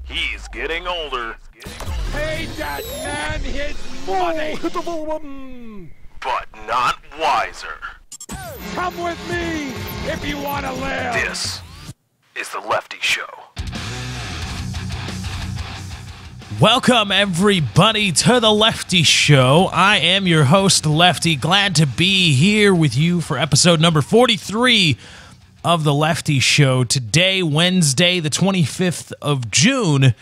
He's getting older. Pay that man his money! Hit the follow button! But not wiser. Come with me if you want to live! This is The Lefty Show. Welcome, everybody, to The Lefty Show. I am your host, Lefty. Glad to be here with you for episode number 43 of The Lefty Show. Today, Wednesday, the 25th of June,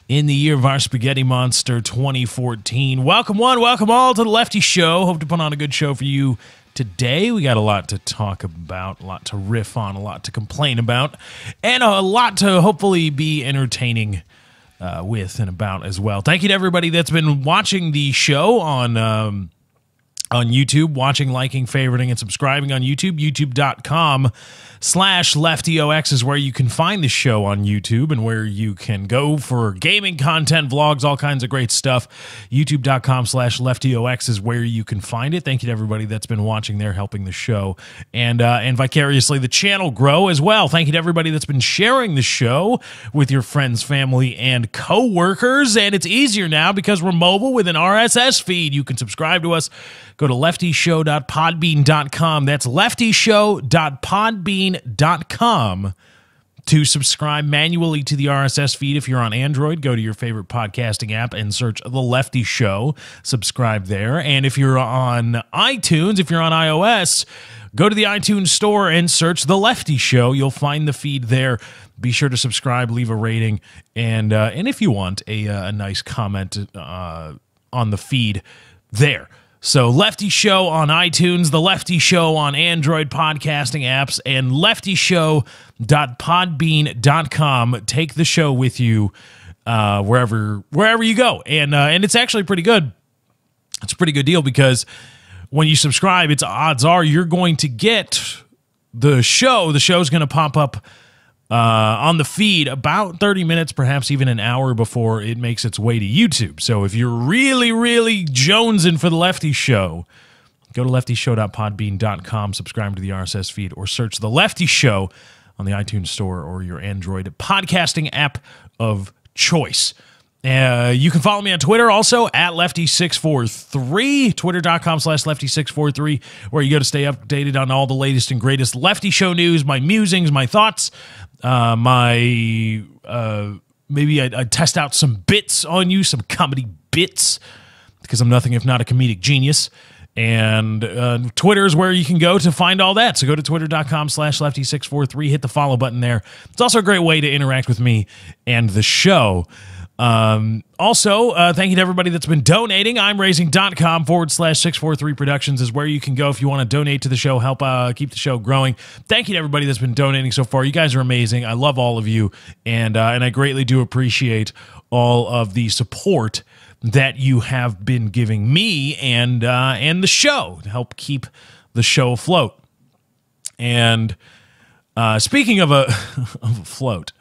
in the year of our Spaghetti Monster 2014. Welcome one, welcome all to The Lefty Show. Hope to put on a good show for you today. We got a lot to talk about, a lot to riff on, a lot to complain about, and a lot to hopefully be entertaining with and about as well. Thank you to everybody that's been watching the show on YouTube, watching, liking, favoriting, and subscribing on YouTube. YouTube.com/LeftyOX is where you can find the show on YouTube and where you can go for gaming content, vlogs, all kinds of great stuff. YouTube.com/LeftyOX is where you can find it. Thank you to everybody that's been watching there, helping the show, and vicariously the channel grow as well. Thank you to everybody that's been sharing the show with your friends, family, and co-workers. And it's easier now because we're mobile with an RSS feed. You can subscribe to us. Go to leftyshow.podbean.com. That's leftyshow.podbean.com to subscribe manually to the RSS feed. If you're on Android, go to your favorite podcasting app and search The Lefty Show. Subscribe there. And if you're on iTunes, if you're on iOS, go to the iTunes store and search The Lefty Show. You'll find the feed there. Be sure to subscribe, leave a rating, and if you want, a nice comment on the feed there. So Lefty Show on iTunes, The Lefty Show on Android podcasting apps, and leftyshow.podbean.com. Take the show with you wherever you go. And it's actually pretty good. It's a pretty good deal because when you subscribe, it's odds are you're going to get the show. The show's going to pop up on the feed about 30 minutes, perhaps even an hour before it makes its way to YouTube. So if you're really, really jonesing for The Lefty Show, go to leftyshow.podbean.com, subscribe to the RSS feed, or search The Lefty Show on the iTunes Store or your Android podcasting app of choice. You can follow me on Twitter also at Lefty643, twitter.com/Lefty643, where you go to stay updated on all the latest and greatest Lefty Show news, my musings, my thoughts, maybe I test out some bits on you, some comedy bits, because I'm nothing if not a comedic genius. And Twitter is where you can go to find all that. So go to twitter.com/Lefty643, hit the follow button there. It's also a great way to interact with me and the show. Also, thank you to everybody that's been donating. I'mRaising.com/643 Productions is where you can go if you want to donate to the show, help keep the show growing. Thank you to everybody that's been donating so far. You guys are amazing. I love all of you, and I greatly do appreciate all of the support that you have been giving me and the show to help keep the show afloat. And speaking of a float,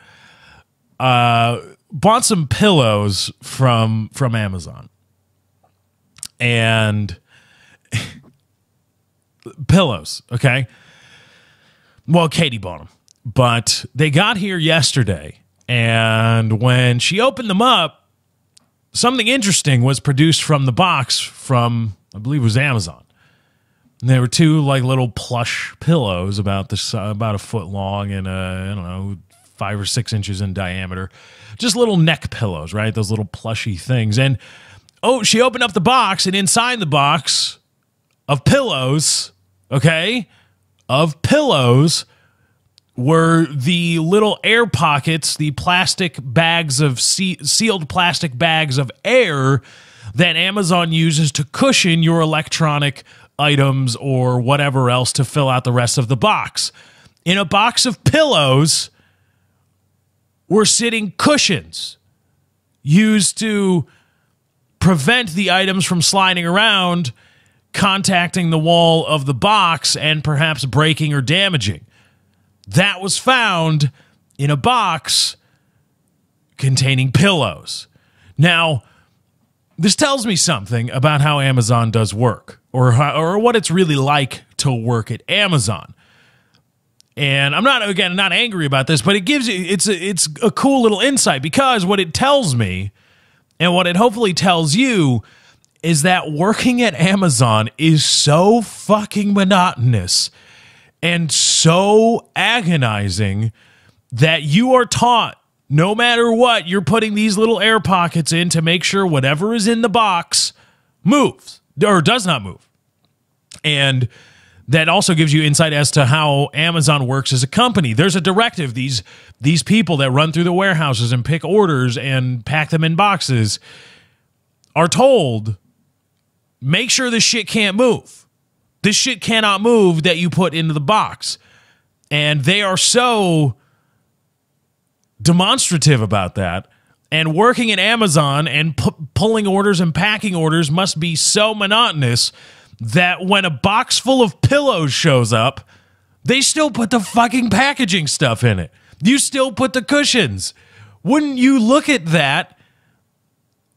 bought some pillows from Amazon, and pillows, okay? Well, Katie bought them, but they got here yesterday, and when she opened them up, something interesting was produced from the box from, I believe it was Amazon. And there were two like little plush pillows about a foot long and I don't know, 5 or 6 inches in diameter. Just little neck pillows, right? Those little plushy things. And, she opened up the box, and inside the box of pillows, okay, were the little air pockets, the plastic bags of sealed plastic bags of air that Amazon uses to cushion your electronic items or whatever else to fill out the rest of the box. In a box of pillows were sitting cushions used to prevent the items from sliding around, contacting the wall of the box, and perhaps breaking or damaging. That was found in a box containing pillows. Now, this tells me something about how Amazon does work, or what it's really like to work at Amazon. And I'm not, again, not angry about this, but it gives you, it's a cool little insight, because what it tells me and what it hopefully tells you is that working at Amazon is so fucking monotonous and so agonizing that you are taught, no matter what, you're putting these little air pockets in to make sure whatever is in the box moves or does not move. And that also gives you insight as to how Amazon works as a company. There's a directive. These people that run through the warehouses and pick orders and pack them in boxes are told, make sure this shit can't move. This shit cannot move that you put into the box. And they are so demonstrative about that. And working at Amazon and pulling orders and packing orders must be so monotonous that when a box full of pillows shows up, they still put the fucking packaging stuff in it. You still put the cushions. Wouldn't you look at that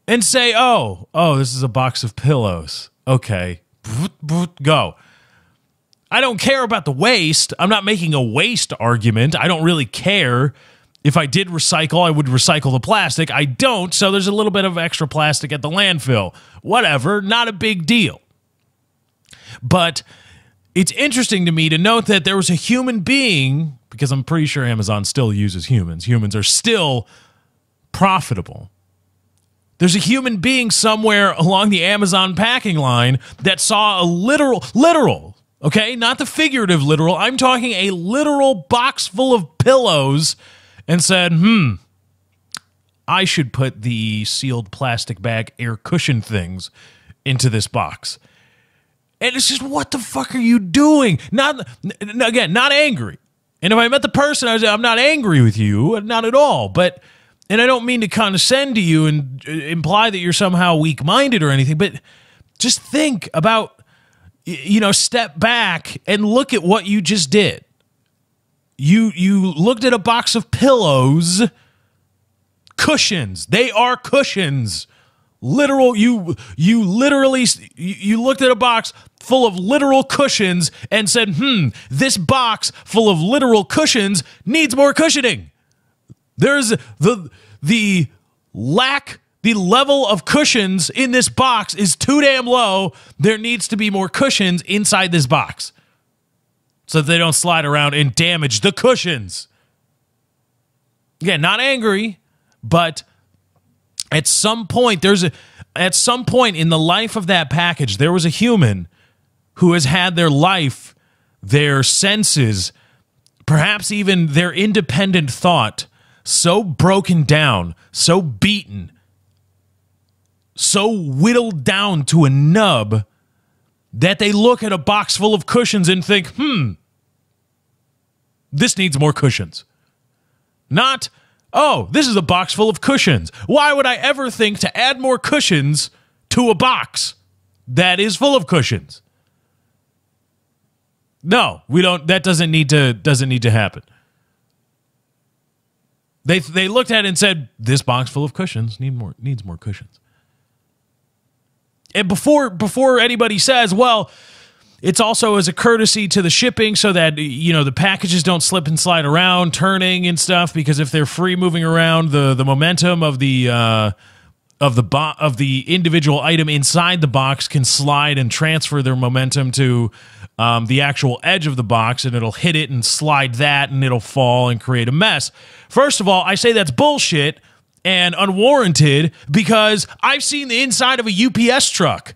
and say, oh, this is a box of pillows. Okay, go. I don't care about the waste. I'm not making a waste argument. I don't really care. If I did recycle, I would recycle the plastic. I don't, so there's a little bit of extra plastic at the landfill. Whatever, not a big deal. But it's interesting to me to note that there was a human being, because I'm pretty sure Amazon still uses humans. Humans are still profitable. There's a human being somewhere along the Amazon packing line that saw a literal, okay, not the figurative literal. I'm talking a literal box full of pillows and said, I should put the sealed plastic bag air cushion things into this box. And it's just, what the fuck are you doing? Not angry. And if I met the person, I was like, I'm not angry with you, not at all. But, and I don't mean to condescend to you and imply that you're somehow weak-minded or anything, but just think about, step back and look at what you just did. You looked at a box of pillows, cushions. They are cushions. Literal. You literally looked at a box full of literal cushions and said, this box full of literal cushions needs more cushioning. There's the level of cushions in this box is too damn low. There needs to be more cushions inside this box, so that they don't slide around and damage the cushions. Again, not angry, but at some point in the life of that package, there was a human who has had their life, their senses, perhaps even their independent thought so broken down, so beaten, so whittled down to a nub that they look at a box full of cushions and think, this needs more cushions. Not, this is a box full of cushions. Why would I ever think to add more cushions to a box that is full of cushions? No, we don't. That doesn't need to happen. They looked at it and said, this box full of cushions needs more cushions. And before anybody says, well, it's also as a courtesy to the shipping so that, the packages don't slip and slide around, turning and stuff, because if they're free moving around, the momentum of the individual item inside the box can slide and transfer their momentum to the actual edge of the box, and it'll hit it and slide that, and it'll fall and create a mess. First of all, I say that's bullshit and unwarranted, because I've seen the inside of a UPS truck.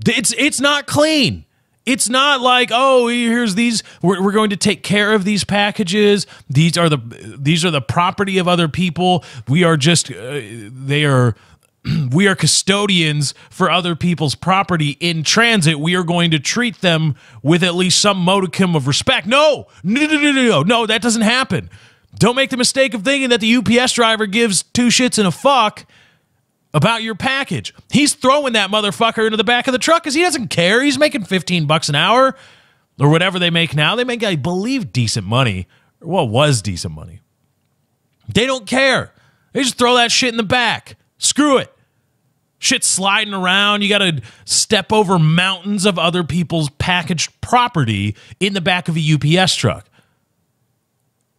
It's not clean. It's not like, here's these. We're going to take care of these packages. These are the property of other people. We are just we are custodians for other people's property in transit. We are going to treat them with at least some modicum of respect. No, that doesn't happen. Don't make the mistake of thinking that the UPS driver gives two shits and a fuck about your package. He's throwing that motherfucker into the back of the truck because he doesn't care. He's making $15 an hour or whatever they make now. They make, I believe, decent money. Well, was decent money. They don't care. They just throw that shit in the back. Screw it. Shit's sliding around. You got to step over mountains of other people's packaged property in the back of a UPS truck.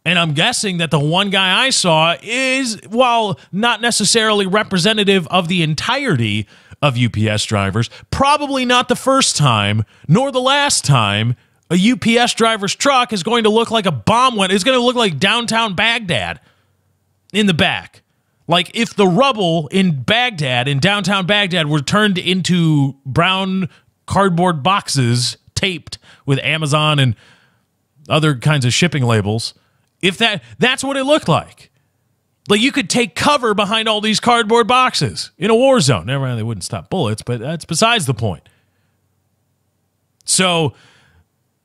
And I'm guessing that the one guy I saw is, while not necessarily representative of the entirety of UPS drivers, probably not the first time, nor the last time a UPS driver's truck is going to look like a bomb went. It's going to look like downtown Baghdad in the back. Like if the rubble in Baghdad, in downtown Baghdad, were turned into brown cardboard boxes taped with Amazon and other kinds of shipping labels. If that's what it looked like. Like you could take cover behind all these cardboard boxes in a war zone. Never mind, they wouldn't stop bullets, but that's besides the point. So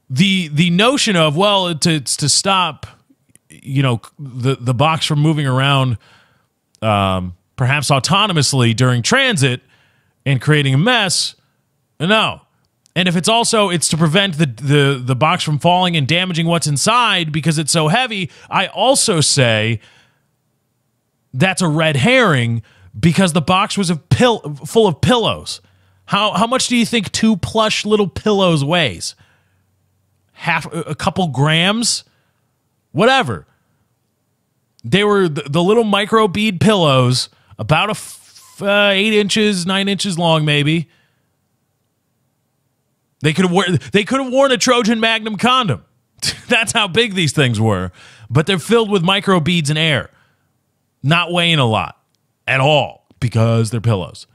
the notion of, well, to stop, the box from moving around perhaps autonomously during transit and creating a mess, no. And if it's to prevent the box from falling and damaging what's inside because it's so heavy, I also say that's a red herring because the box was full of pillows. How much do you think 2 plush little pillows weighs? A couple grams? Whatever. They were the little micro bead pillows, about 8 inches, 9 inches long, maybe. They could have worn a Trojan Magnum condom. That's how big these things were. But they're filled with micro beads and air, not weighing a lot at all because they're pillows.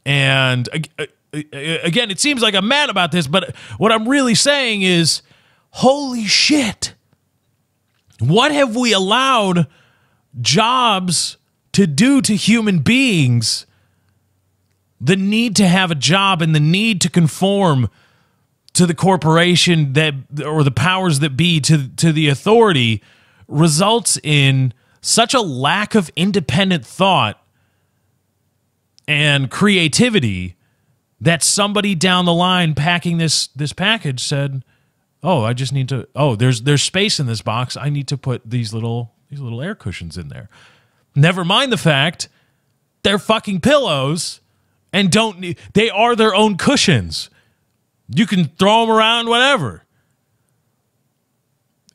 And again, it seems like I'm mad about this, but what I'm really saying is, holy shit. What have we allowed jobs to do to human beings? The need to have a job and the need to conform to the corporation or the powers that be, to the authority, results in such a lack of independent thought and creativity that somebody down the line packing this package said, "Oh, I just need to. Oh, there's space in this box. I need to put these little air cushions in there." Never mind the fact they're fucking pillows. And they are their own cushions. You can throw them around, whatever.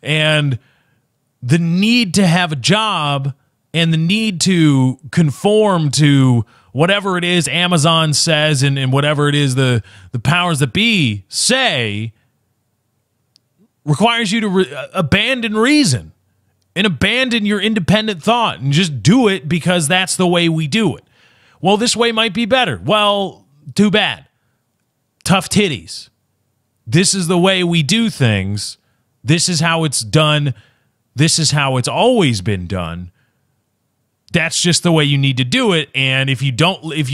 And the need to have a job and the need to conform to whatever it is Amazon says and whatever it is the powers that be say requires you to abandon reason and abandon your independent thought and just do it because that's the way we do it. Well, this way might be better. Well, too bad. Tough titties. This is the way we do things. This is how it's done. This is how it's always been done. That's just the way you need to do it. And if you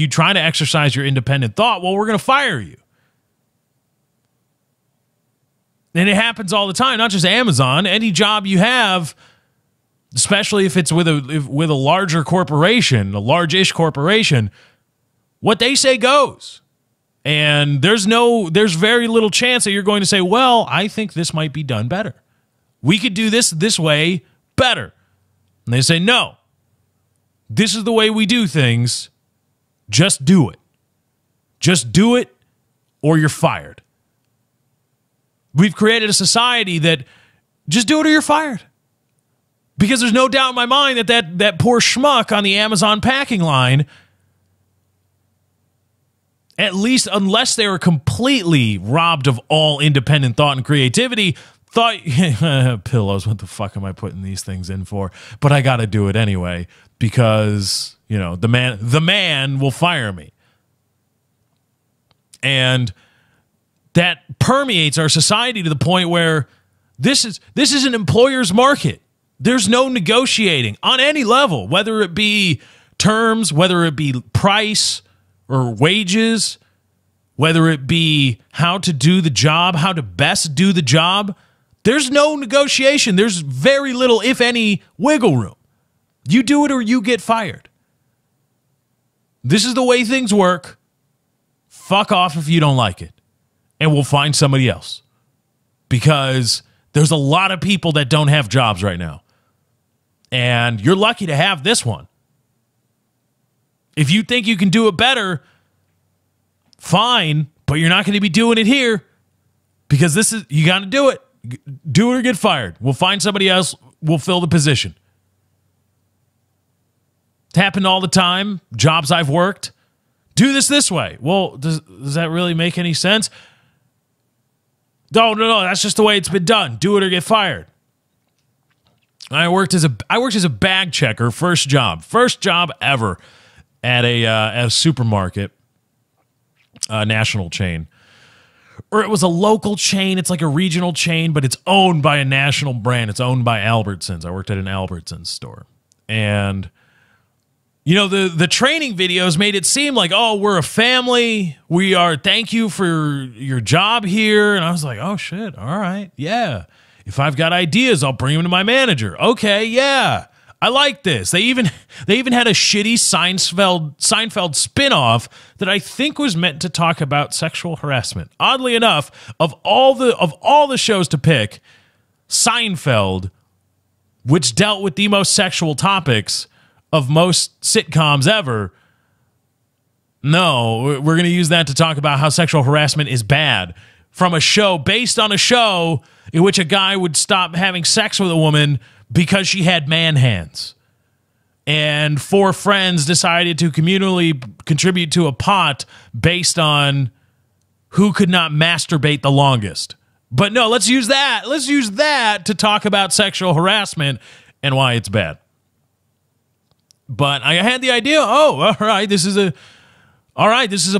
try to exercise your independent thought, well, we're going to fire you. And it happens all the time, not just Amazon. Any job you have, especially if it's with a larger corporation, a large-ish corporation, what they say goes. And there's very little chance that you're going to say, well, I think this might be done better. We could do this way better. And they say, no, this is the way we do things. Just do it. Just do it or you're fired. We've created a society that just do it or you're fired. Because there's no doubt in my mind that poor schmuck on the Amazon packing line, at least unless they were completely robbed of all independent thought and creativity, thought, pillows, what the fuck am I putting these things in for? But I got to do it anyway because, the man will fire me. And that permeates our society to the point where this is an employer's market. There's no negotiating on any level, whether it be terms, whether it be price or wages, whether it be how to do the job, how to best do the job. There's no negotiation. There's very little, if any, wiggle room. You do it or you get fired. This is the way things work. Fuck off if you don't like it. And we'll find somebody else. Because there's a lot of people that don't have jobs right now. And you're lucky to have this one. If you think you can do it better, fine, but you're not going to be doing it here because you got to do it. Do it or get fired. We'll find somebody else. We'll fill the position. It's happened all the time. Jobs I've worked. Do this way. Well, does that really make any sense? No. That's just the way it's been done. Do it or get fired. I worked as a bag checker. First job ever at a supermarket, a national chain, or it was a local chain. It's like a regional chain, but it's owned by a national brand. It's owned by Albertsons. I worked at an Albertsons store, and the training videos made it seem like, oh, we're a family. Thank you for your job here. And I was like, oh shit, all right, yeah. If I've got ideas, I'll bring them to my manager. Okay, yeah. I like this. They even had a shitty Seinfeld spinoff that I think was meant to talk about sexual harassment. Oddly enough, of all the shows to pick, Seinfeld, which dealt with the most sexual topics of most sitcoms ever, no, we're going to use that to talk about how sexual harassment is bad. From a show based on a show in which a guy would stop having sex with a woman because she had man hands. And 4 friends decided to communally contribute to a pot based on who could not masturbate the longest. But no, let's use that. Let's use that to talk about sexual harassment and why it's bad. But I had the idea, all right, this is a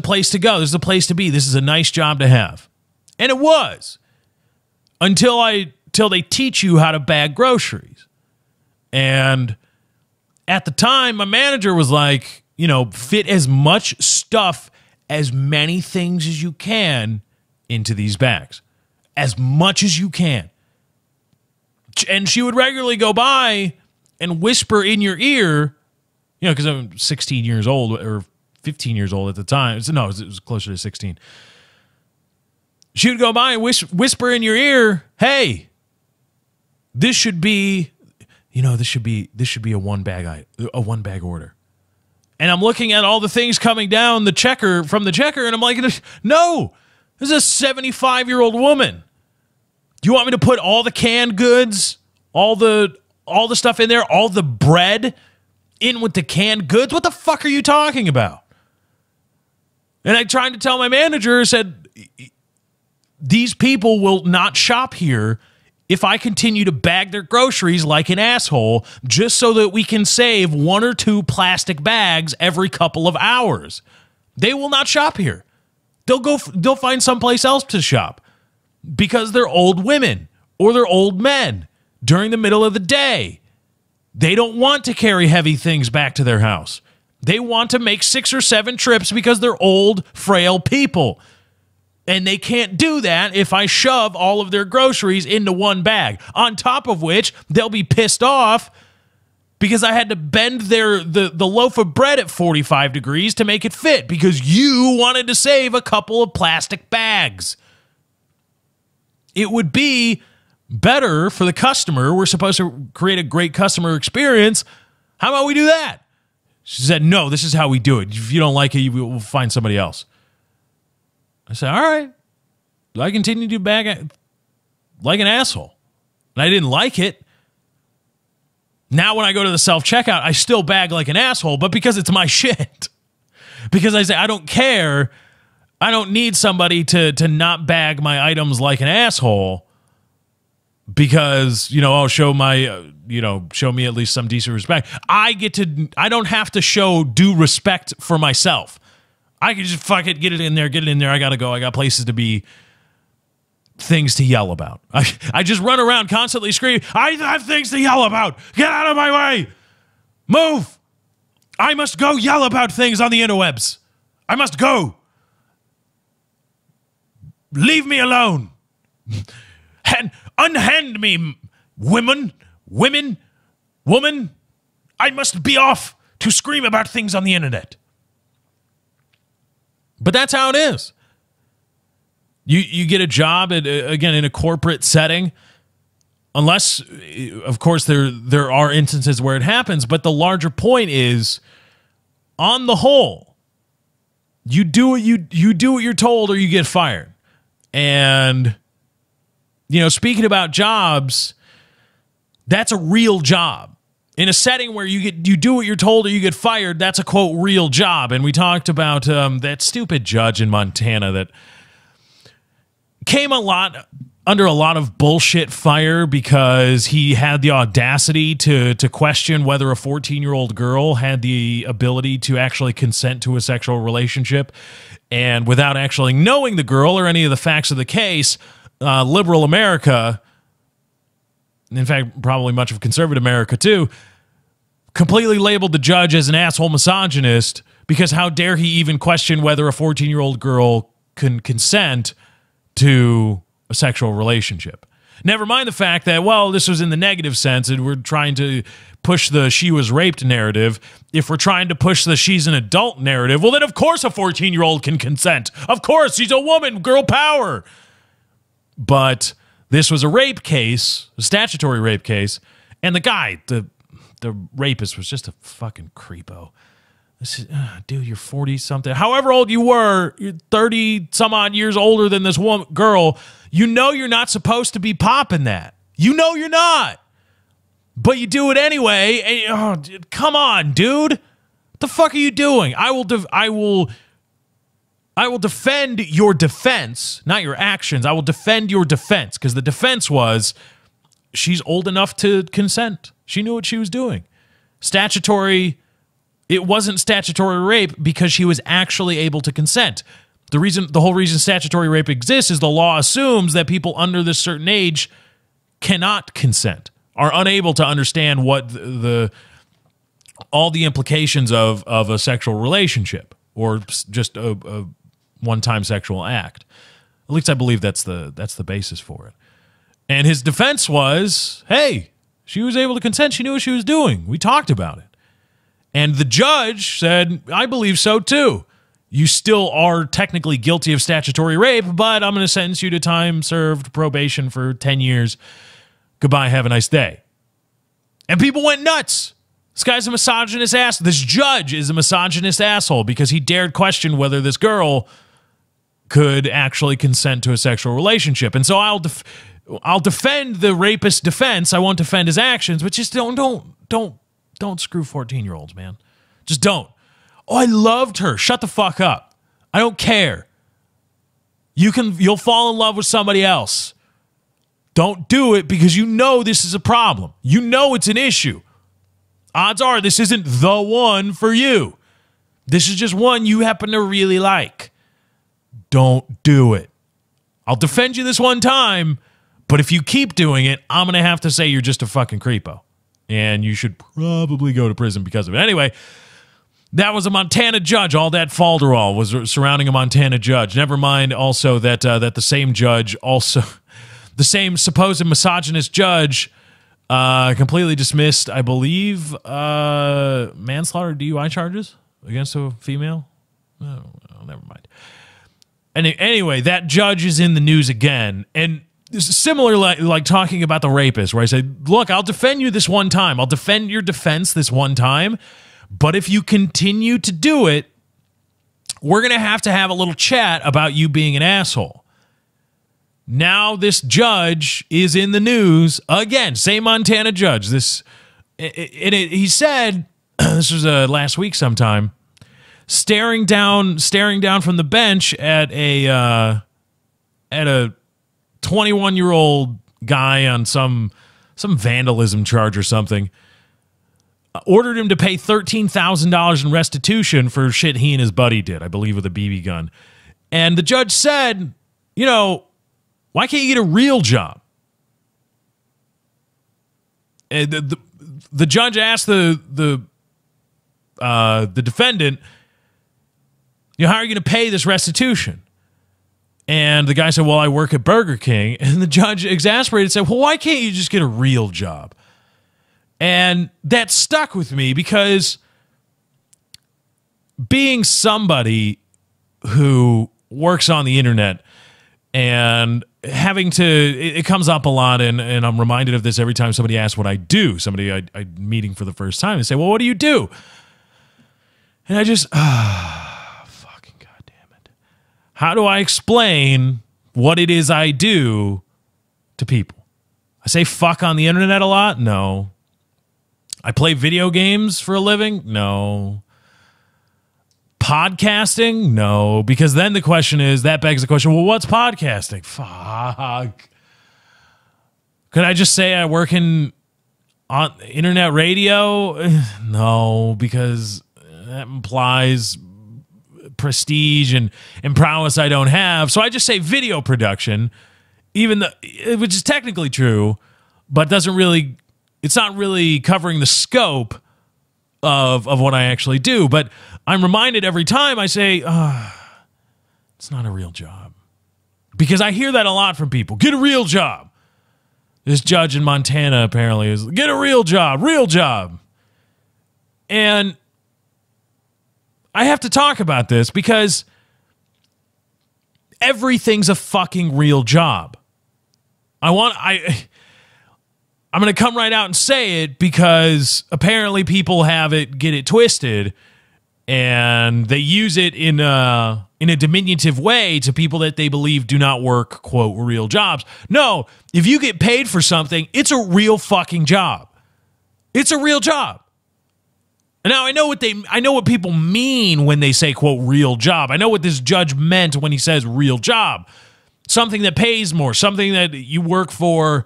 place to go. This is a place to be. This is a nice job to have. And it was. Until they teach you how to bag groceries. And at the time, my manager was like, fit as much stuff, as many things as you can into these bags. As much as you can. And she would regularly go by and whisper in your ear, because I'm 16 years old, or 15 years old at the time. No, it was closer to 16. She would go by and whisper in your ear, "Hey, this should be a one bag order." And I'm looking at all the things coming down the checker, and I'm like, "No, this is a 75-year-old woman. Do you want me to put all the canned goods, all the stuff in there, all the bread in with the canned goods? What the fuck are you talking about?" And I tried to tell my manager, said, these people will not shop here if I continue to bag their groceries like an asshole just so that we can save 1 or 2 plastic bags every couple of hours. They will not shop here. They'll find someplace else to shop because they're old women or they're old men during the middle of the day. They don't want to carry heavy things back to their house. They want to make 6 or 7 trips because they're old, frail people. And they can't do that if I shove all of their groceries into one bag. On top of which, they'll be pissed off because I had to bend the loaf of bread at 45 degrees to make it fit because you wanted to save a couple of plastic bags. It would be better for the customer. We're supposed to create a great customer experience. How about we do that? She said, "No, this is how we do it. If you don't like it, we'll find somebody else." I said, all right. I continue to bag like an asshole. And I didn't like it. Now when I go to the self-checkout, I still bag like an asshole, but because it's my shit. Because I say, I don't care. I don't need somebody to not bag my items like an asshole because, show me at least some decent respect. I don't have to show due respect for myself. I can just fuck it, get it in there. I gotta go. I got places to be, things to yell about. I just run around constantly screaming, I have things to yell about. Get out of my way. Move. I must go yell about things on the interwebs. I must go. Leave me alone. Unhand me, woman. I must be off to scream about things on the internet. But that's how it is. You get a job again in a corporate setting, unless, of course, there are instances where it happens. But the larger point is, on the whole, you do what you're told, or you get fired. And speaking about jobs, that's a real job. In a setting where you do what you're told or you get fired, that's a, quote, real job. And we talked about that stupid judge in Montana that came under a lot of bullshit fire because he had the audacity to question whether a 14-year-old girl had the ability to actually consent to a sexual relationship. And without actually knowing the girl or any of the facts of the case, liberal America, in fact, probably much of conservative America too, completely labeled the judge as an asshole misogynist because how dare he even question whether a 14-year-old girl can consent to a sexual relationship. Never mind the fact that, well, this was in the negative sense and we're trying to push the she was raped narrative. If we're trying to push the she's an adult narrative, well, then of course a 14-year-old can consent. Of course, she's a woman, girl power. But this was a rape case, a statutory rape case, and the guy, the rapist, was just a fucking creepo. This is, dude, you're 40-something. However old you were, you're 30-some-odd years older than this girl. You know you're not supposed to be popping that. You know you're not. But you do it anyway. And, come on, dude. What the fuck are you doing? I will defend your defense, not your actions. I will defend your defense because the defense was she's old enough to consent. She knew what she was doing. It wasn't statutory rape because she was actually able to consent. The whole reason statutory rape exists is the law assumes that people under this certain age cannot consent, are unable to understand what all the implications of a sexual relationship or just a one-time sexual act. At least I believe that's the basis for it. And his defense was, hey, she was able to consent. She knew what she was doing. We talked about it. And the judge said, I believe so too. You still are technically guilty of statutory rape, but I'm going to sentence you to time served probation for 10 years. Goodbye, have a nice day. And people went nuts. This guy's a misogynist ass. This judge is a misogynist asshole because he dared question whether this girl could actually consent to a sexual relationship. And so I'll defend the rapist's defense. I won't defend his actions, but just don't screw 14-year-olds, man. Just don't. Oh, I loved her. Shut the fuck up. I don't care. You'll fall in love with somebody else. Don't do it because you know this is a problem. You know it's an issue. Odds are this isn't the one for you. This is just one you happen to really like. Don't do it. I'll defend you this one time, but if you keep doing it, I'm going to have to say you're just a fucking creepo. And you should probably go to prison because of it. Anyway, that was a Montana judge. All that falderall was surrounding a Montana judge. Never mind also that the same judge, also the same supposed misogynist judge, completely dismissed, I believe, manslaughter DUI charges against a female. Oh, never mind. And anyway, that judge is in the news again. And similar, like talking about the rapist, where I said, look, I'll defend you this one time. I'll defend your defense this one time. But if you continue to do it, we're going to have a little chat about you being an asshole. Now this judge is in the news again. Same Montana judge. He said, this was last week sometime, staring down from the bench at a 21-year-old guy on some vandalism charge or something, ordered him to pay $13,000 in restitution for shit he and his buddy did, I believe with a BB gun. And the judge said, why can't you get a real job? And the judge asked the defendant, how are you going to pay this restitution? And the guy said, well, I work at Burger King. And the judge, exasperated, said, well, why can't you just get a real job? And that stuck with me because being somebody who works on the internet and having to, it comes up a lot, and I'm reminded of this every time somebody asks what I do. Somebody I'm meeting for the first time and say, well, what do you do? And I just, fucking goddamn it. How do I explain what it is I do to people. I say fuck on the internet a lot? No. I play video games for a living? No. Podcasting? No. Because then the question is, that begs the question, well, what's podcasting? Fuck. Could I just say I work on internet radio? No, because that implies prestige and prowess I don't have. So I just say video production, which is technically true, but it's not really covering the scope of what I actually do. But I'm reminded every time I say, it's not a real job. Because I hear that a lot from people. Get a real job. This judge in Montana apparently is, get a real job, real job. And I have to talk about this because everything's a fucking real job. I'm going to come right out and say it because apparently people get it twisted, and they use it in a diminutive way to people that they believe do not work, quote, real jobs. No, if you get paid for something, it's a real fucking job. It's a real job. Now, I know what people mean when they say, quote, real job. I know what this judge meant when he says real job. Something that pays more, something that you work for,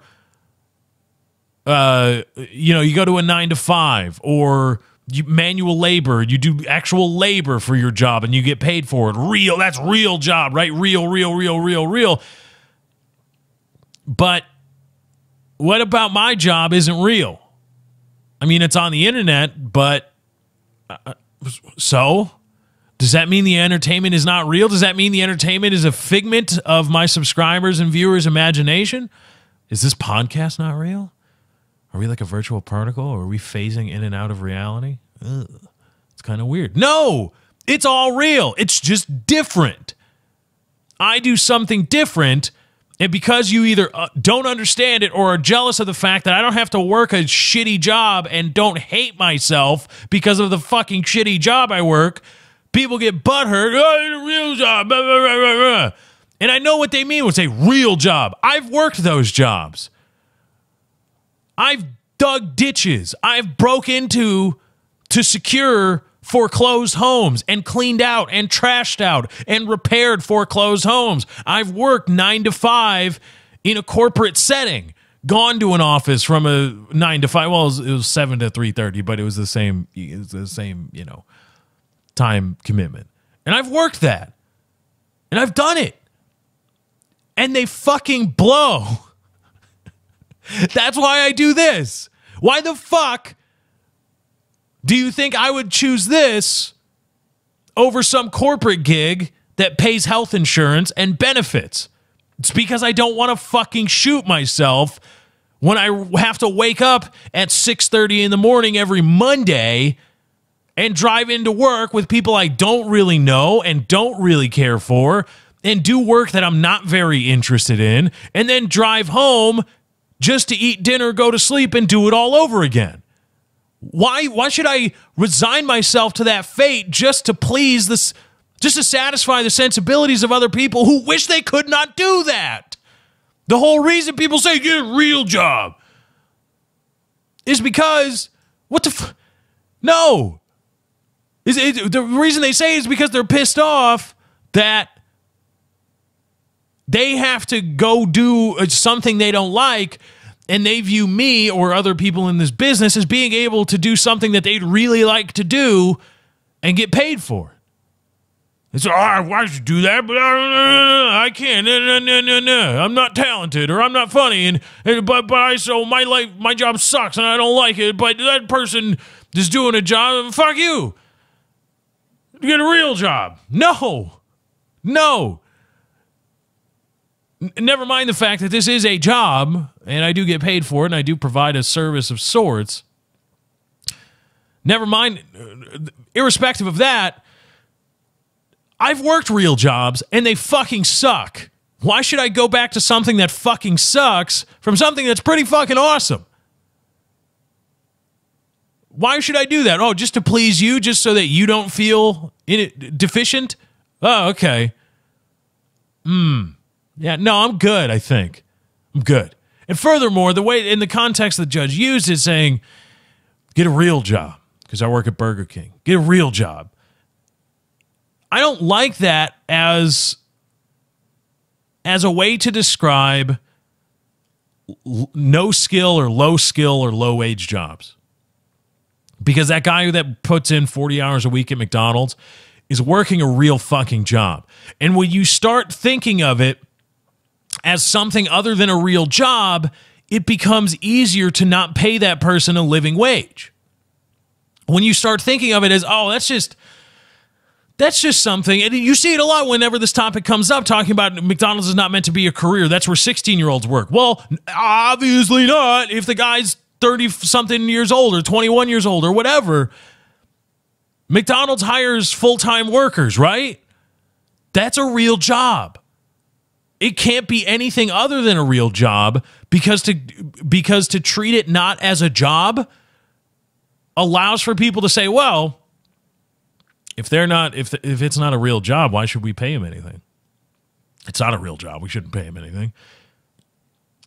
you go to a 9 to 5, or manual labor, you do actual labor for your job and you get paid for it. Real, that's real job, right? Real. But what about my job isn't real? I mean, it's on the internet, but so does that mean the entertainment is not real? Does that mean the entertainment is a figment of my subscribers and viewers' imagination? Is this podcast not real? Are we like a virtual particle, or are we phasing in and out of reality? Ugh, it's kind of weird. No, it's all real. It's just different. I do something different, and because you either don't understand it or are jealous of the fact that I don't have to work a shitty job and don't hate myself because of the fucking shitty job I work, people get butthurt. Oh, it's a real job. Blah, blah, blah, blah, blah. And I know what they mean when they say real job. I've worked those jobs. I've dug ditches. I've broke into to secure foreclosed homes and cleaned out and trashed out and repaired foreclosed homes. I've worked 9 to 5 in a corporate setting, gone to an office from a 9 to 5. Well, it was 7 to 3:30, but it was the same, time commitment. And I've worked that. And I've done it. And they fucking blow. That's why I do this. Why the fuck do you think I would choose this over some corporate gig that pays health insurance and benefits? It's because I don't want to fucking shoot myself when I have to wake up at 6:30 in the morning every Monday and drive into work with people I don't really know and don't really care for, and do work that I'm not very interested in, and then drive home just to eat dinner, go to sleep, and do it all over again. Why should I resign myself to that fate just to please this, just to satisfy the sensibilities of other people who wish they could not do that? The whole reason people say get a real job is because, no. The reason they say it is because they're pissed off that they have to go do something they don't like, and they view me or other people in this business as being able to do something that they'd really like to do and get paid for. It's, why should you do that? But I can't. No. I'm not talented, or I'm not funny, so my job sucks and I don't like it. But that person is doing a job. Fuck you. Get a real job. No. Never mind the fact that this is a job, and I do get paid for it, and I do provide a service of sorts. Never mind, irrespective of that, I've worked real jobs, and they fucking suck. Why should I go back to something that fucking sucks from something that's pretty fucking awesome? Why should I do that? Oh, just to please you, just so that you don't feel deficient? Oh, okay. Yeah, no, I'm good, I think. I'm good. And furthermore, the way, in the context the judge used is saying, get a real job, because I work at Burger King. Get a real job. I don't like that as a way to describe no skill or low wage jobs. Because that guy that puts in 40 hours a week at McDonald's is working a real fucking job. And when you start thinking of it as something other than a real job, it becomes easier to not pay that person a living wage. When you start thinking of it as, oh, that's just something, and you see it a lot whenever this topic comes up, talking about McDonald's is not meant to be a career. That's where 16-year-olds work. Well, obviously not. If the guy's 30-something years old or 21 years old or whatever, McDonald's hires full-time workers, right? That's a real job. It can't be anything other than a real job because to treat it not as a job allows for people to say, well, if it's not a real job, why should we pay him anything? It's not a real job. We shouldn't pay him anything.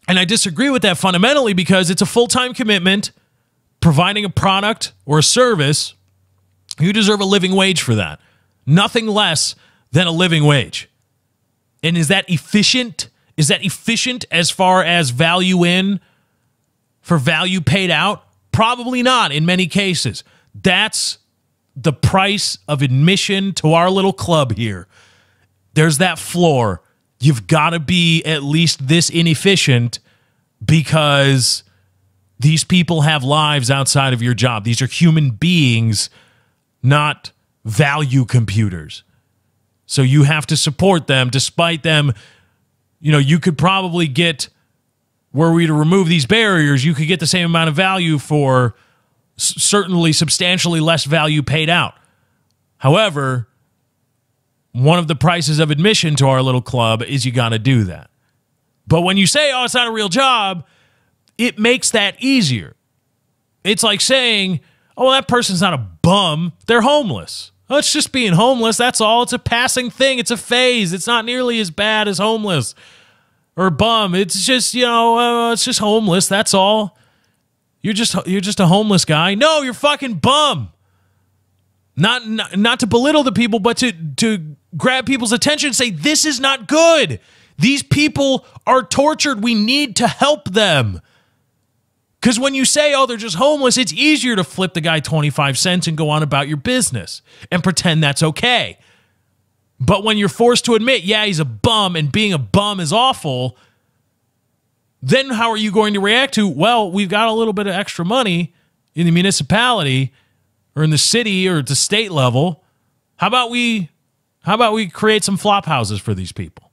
And I disagree with that fundamentally because it's a full-time commitment, providing a product or a service. You deserve a living wage for that. Nothing less than a living wage. And is that efficient? Is that efficient as far as value in for value paid out? Probably not in many cases. That's the price of admission to our little club here. There's that floor. You've got to be at least this inefficient because these people have lives outside of your job. These are human beings, not value computers. So you have to support them despite them. You know, you could probably get, were we to remove these barriers, you could get the same amount of value for certainly substantially less value paid out. However, one of the prices of admission to our little club is you got to do that. But when you say, oh, it's not a real job, it makes that easier. It's like saying, oh, that person's not a bum, they're homeless. Oh, it's just being homeless, that's all. It's a passing thing. It's a phase. It's not nearly as bad as homeless or bum. It's just, it's just homeless, that's all. You're just a homeless guy. No, you're fucking bum. Not to belittle the people, but to grab people's attention and say, this is not good. These people are tortured. We need to help them. Because when you say, oh, they're just homeless, it's easier to flip the guy 25 cents and go on about your business and pretend that's okay. But when you're forced to admit, yeah, he's a bum and being a bum is awful, then how are you going to react to, well, we've got a little bit of extra money in the municipality or in the city or at the state level. How about we create some flop houses for these people?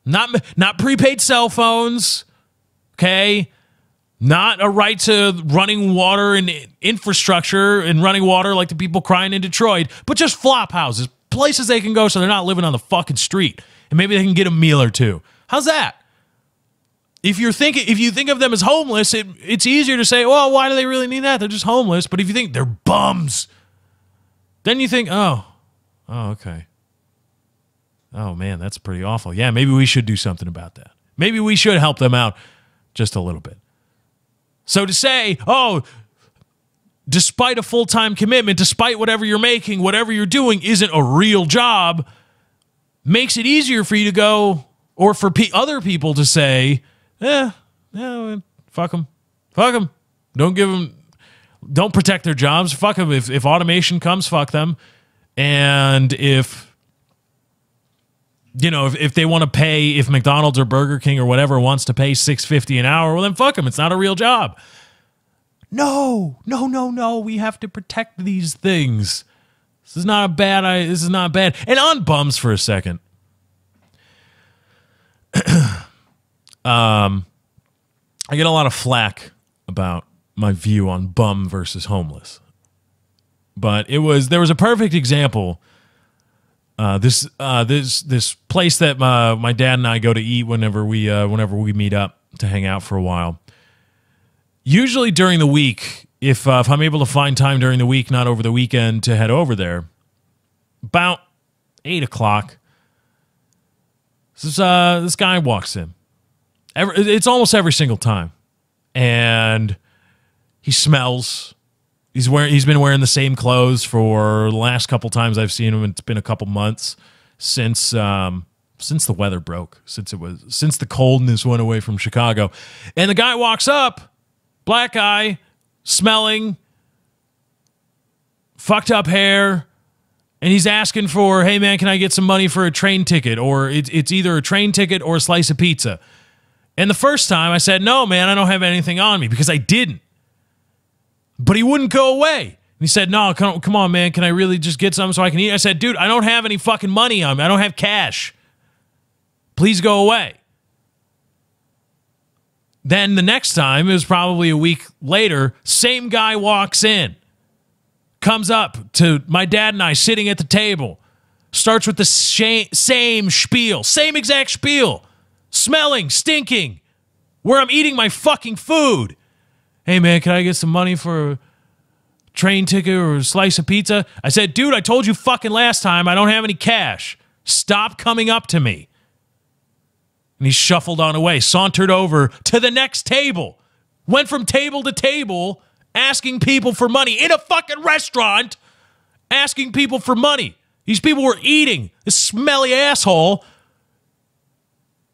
Not prepaid cell phones, okay? Not a right to running water and infrastructure and running water like the people crying in Detroit, but just flop houses, places they can go so they're not living on the fucking street, and maybe they can get a meal or two. How's that? If you think of them as homeless, it's easier to say, well, why do they really need that? They're just homeless. But if you think they're bums, then you think, oh, okay. Oh, man, that's pretty awful. Yeah, maybe we should do something about that. Maybe we should help them out just a little bit. So to say, oh, despite a full-time commitment, despite whatever you're making, whatever you're doing isn't a real job, makes it easier for you to go, or for other people to say, fuck them. Fuck them. Don't protect their jobs. Fuck them. If automation comes, fuck them. And if they want to pay, if McDonald's or Burger King or whatever wants to pay $6.50 an hour, well then fuck them. It's not a real job. No. We have to protect these things. This is not bad. And on bums for a second. I get a lot of flack about my view on bum versus homeless, but there was a perfect example. This place that my dad and I go to eat whenever we meet up to hang out for a while. Usually during the week, if I'm able to find time during the week, not over the weekend, to head over there, about 8 o'clock. This guy walks in. It's almost every single time. And he smells. He's been wearing the same clothes for the last couple times I've seen him. It's been a couple months since the weather broke, since the coldness went away from Chicago. And the guy walks up, black guy, smelling, fucked up hair, and he's asking for, hey man, can I get some money for a train ticket? Or it's either a train ticket or a slice of pizza. And the first time I said, no man, I don't have anything on me, because I didn't. But he wouldn't go away. And he said, no, come on man, can I really just get something so I can eat? I said, dude, I don't have any fucking money on me. I don't have cash. Please go away. Then the next time, it was probably a week later, same guy walks in. Comes up to my dad and I sitting at the table. Starts with the same spiel. Same exact spiel. Smelling, stinking. Where I'm eating my fucking food. Hey, man, can I get some money for a train ticket or a slice of pizza? I said, dude, I told you fucking last time I don't have any cash. Stop coming up to me. And he shuffled on away, sauntered over to the next table. Went from table to table, asking people for money in a fucking restaurant, asking people for money. These people were eating. This smelly asshole.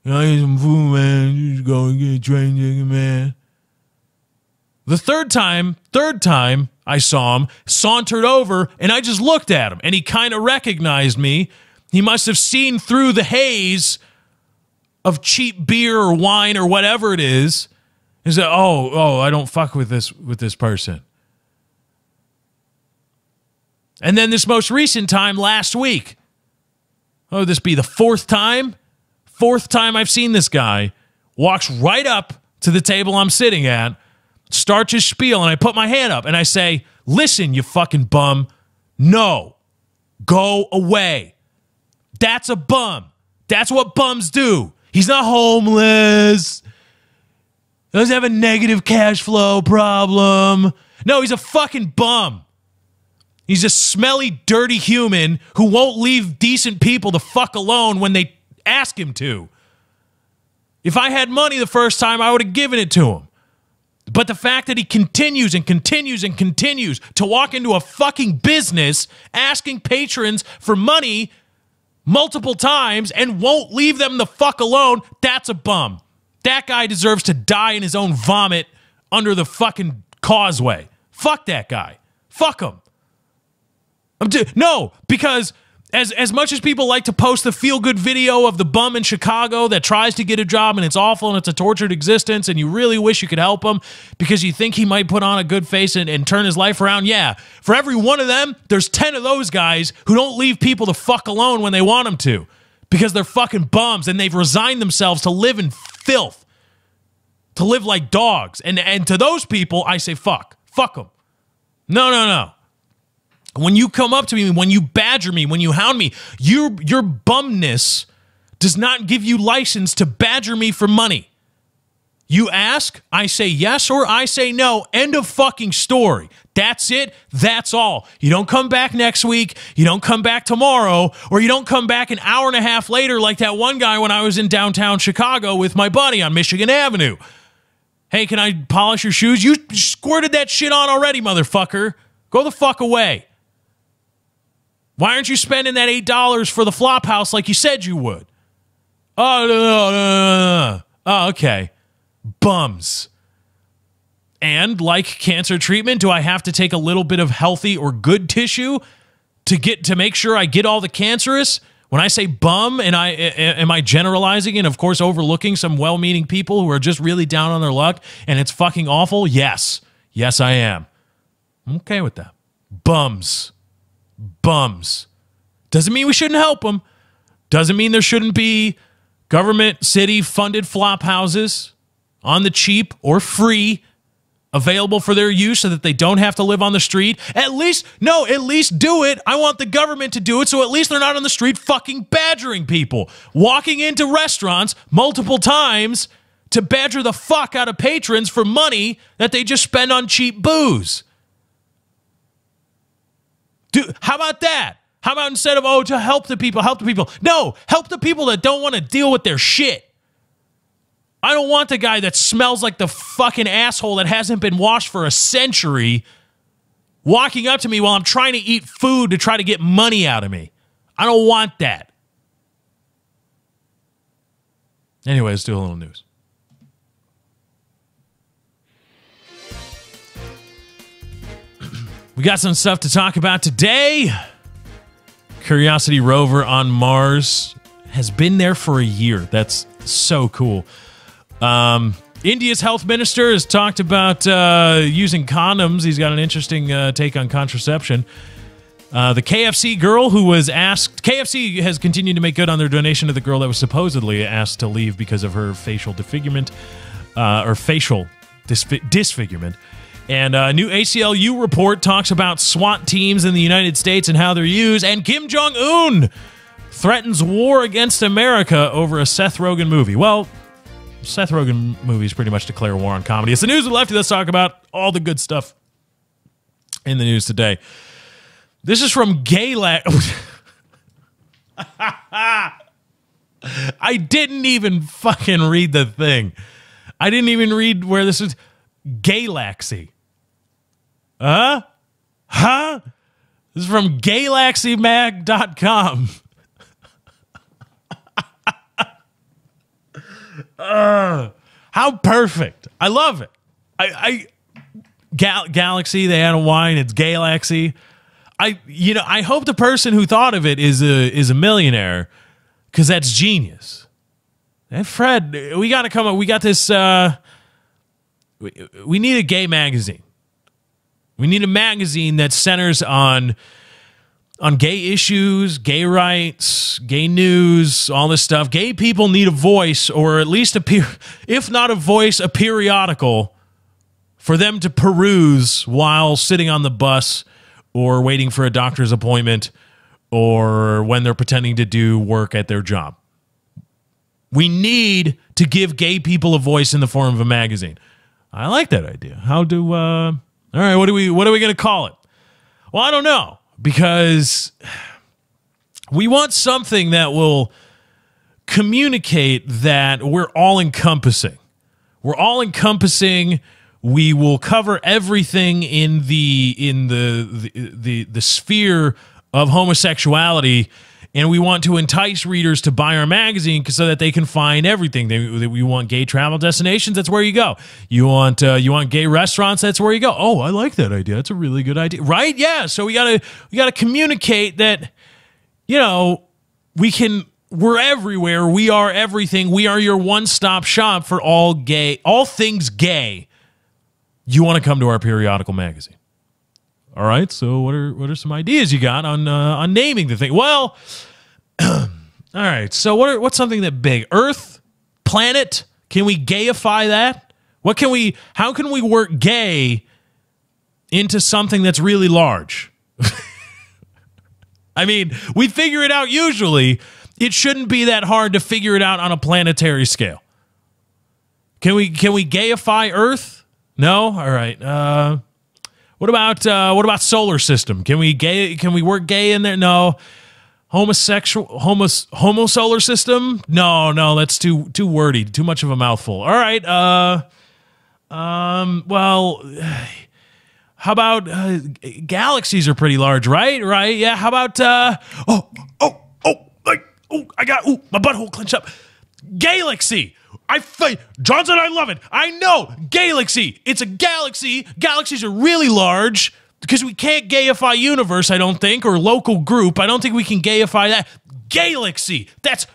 I need some food, man. You just go and get a train ticket, man. The third time I saw him, sauntered over, and I just looked at him, and he kind of recognized me. He must have seen through the haze of cheap beer or wine or whatever it is. He said, oh, I don't fuck with this person. And then this most recent time last week. Oh, would this be the fourth time? Fourth time I've seen this guy. Walks right up to the table I'm sitting at, starts his spiel, and I put my hand up and I say, listen, you fucking bum. No. Go away. That's a bum. That's what bums do. He's not homeless. He doesn't have a negative cash flow problem. No, he's a fucking bum. He's a smelly, dirty human who won't leave decent people the fuck alone when they ask him to. If I had money the first time, I would have given it to him. But the fact that he continues and continues and continues to walk into a fucking business asking patrons for money multiple times and won't leave them the fuck alone, that's a bum. That guy deserves to die in his own vomit under the fucking causeway. Fuck that guy. Fuck him. No, because as much as people like to post the feel-good video of the bum in Chicago that tries to get a job and it's awful and it's a tortured existence and you really wish you could help him because you think he might put on a good face and turn his life around, yeah. For every one of them, there's 10 of those guys who don't leave people the fuck alone when they want them to because they're fucking bums and they've resigned themselves to live in filth, to live like dogs. And to those people, I say fuck. Fuck them. No. When you come up to me, when you badger me, when you hound me, your bumness does not give you license to badger me for money. You ask, I say yes or I say no. End of fucking story. That's it. That's all. You don't come back next week. You don't come back tomorrow. Or you don't come back an hour and a half later like that one guy when I was in downtown Chicago with my buddy on Michigan Avenue. Hey, can I polish your shoes? You squirted that shit on already, motherfucker. Go the fuck away. Why aren't you spending that $8 for the flop house like you said you would? Oh, no. Oh, okay. Bums. And like cancer treatment, do I have to take a little bit of healthy or good tissue to make sure I get all the cancerous? When I say bum, and am I generalizing and of course overlooking some well-meaning people who are just really down on their luck and it's fucking awful? Yes. Yes, I am. I'm okay with that. Bums. Doesn't mean we shouldn't help them. Doesn't mean there shouldn't be government, city funded flop houses on the cheap or free available for their use so that they don't have to live on the street. At least do it. I want the government to do it so at least they're not on the street fucking badgering people, walking into restaurants multiple times to badger the fuck out of patrons for money that they just spend on cheap booze. Dude, how about that? How about instead of, to help the people? No, help the people that don't want to deal with their shit. I don't want the guy that smells like the fucking asshole that hasn't been washed for a century walking up to me while I'm trying to eat food to try to get money out of me. I don't want that. Anyway, let's do a little news. We got some stuff to talk about today. Curiosity rover on Mars has been there for a year. That's so cool. India's health minister has talked about using condoms. He's got an interesting take on contraception. The KFC girl who was asked... KFC has continued to make good on their donation to the girl that was supposedly asked to leave because of her facial disfigurement. Disfigurement. And a new ACLU report talks about SWAT teams in the United States and how they're used. And Kim Jong-un threatens war against America over a Seth Rogen movie. Well, Seth Rogen movies pretty much declare war on comedy. It's the news with Lefty. Let's talk about all the good stuff in the news today. This is from Gaylac. I didn't even fucking read the thing. I didn't even read where this is. Galaxy. Huh? This is from galaxymag.com. How perfect. I love it. Galaxy, they had a wine, it's Galaxy. I hope the person who thought of it is a millionaire, because that's genius. And Fred, we got to come up. We got this. We need a gay magazine. We need a magazine that centers on gay issues, gay rights, gay news, all this stuff. Gay people need a voice, or at least if not a voice, a periodical for them to peruse while sitting on the bus or waiting for a doctor's appointment or when they're pretending to do work at their job. We need to give gay people a voice in the form of a magazine. I like that idea. All right, what are we going to call it? Well, I don't know, because we want something that will communicate that we're all encompassing. We're all encompassing. We will cover everything in the sphere of homosexuality, and we want to entice readers to buy our magazine so that they can find everything. We want gay travel destinations. That's where you go. You want gay restaurants. That's where you go. Oh, I like that idea. That's a really good idea, right? Yeah. So we gotta communicate that, we're everywhere. We are everything. We are your one-stop shop for all things gay. You want to come to our periodical magazine. All right, so what are some ideas you got on naming the thing? Well, all right. So what's something that big? Earth, planet? Can we gayify that? How can we work gay into something that's really large? I mean, we figure it out usually. It shouldn't be that hard to figure it out on a planetary scale. Can we gayify Earth? No? All right. What about solar system? Can we work gay in there? No. Homo solar system? No, that's too wordy, too much of a mouthful. All right. Well, how about galaxies are pretty large, right? Right. Yeah. How about my butthole clenched up. Galaxy. Johnson, I love it. I know. Galaxy. It's a galaxy. Galaxies are really large because we can't gayify universe, I don't think, or local group. I don't think we can gayify that. Galaxy. That's,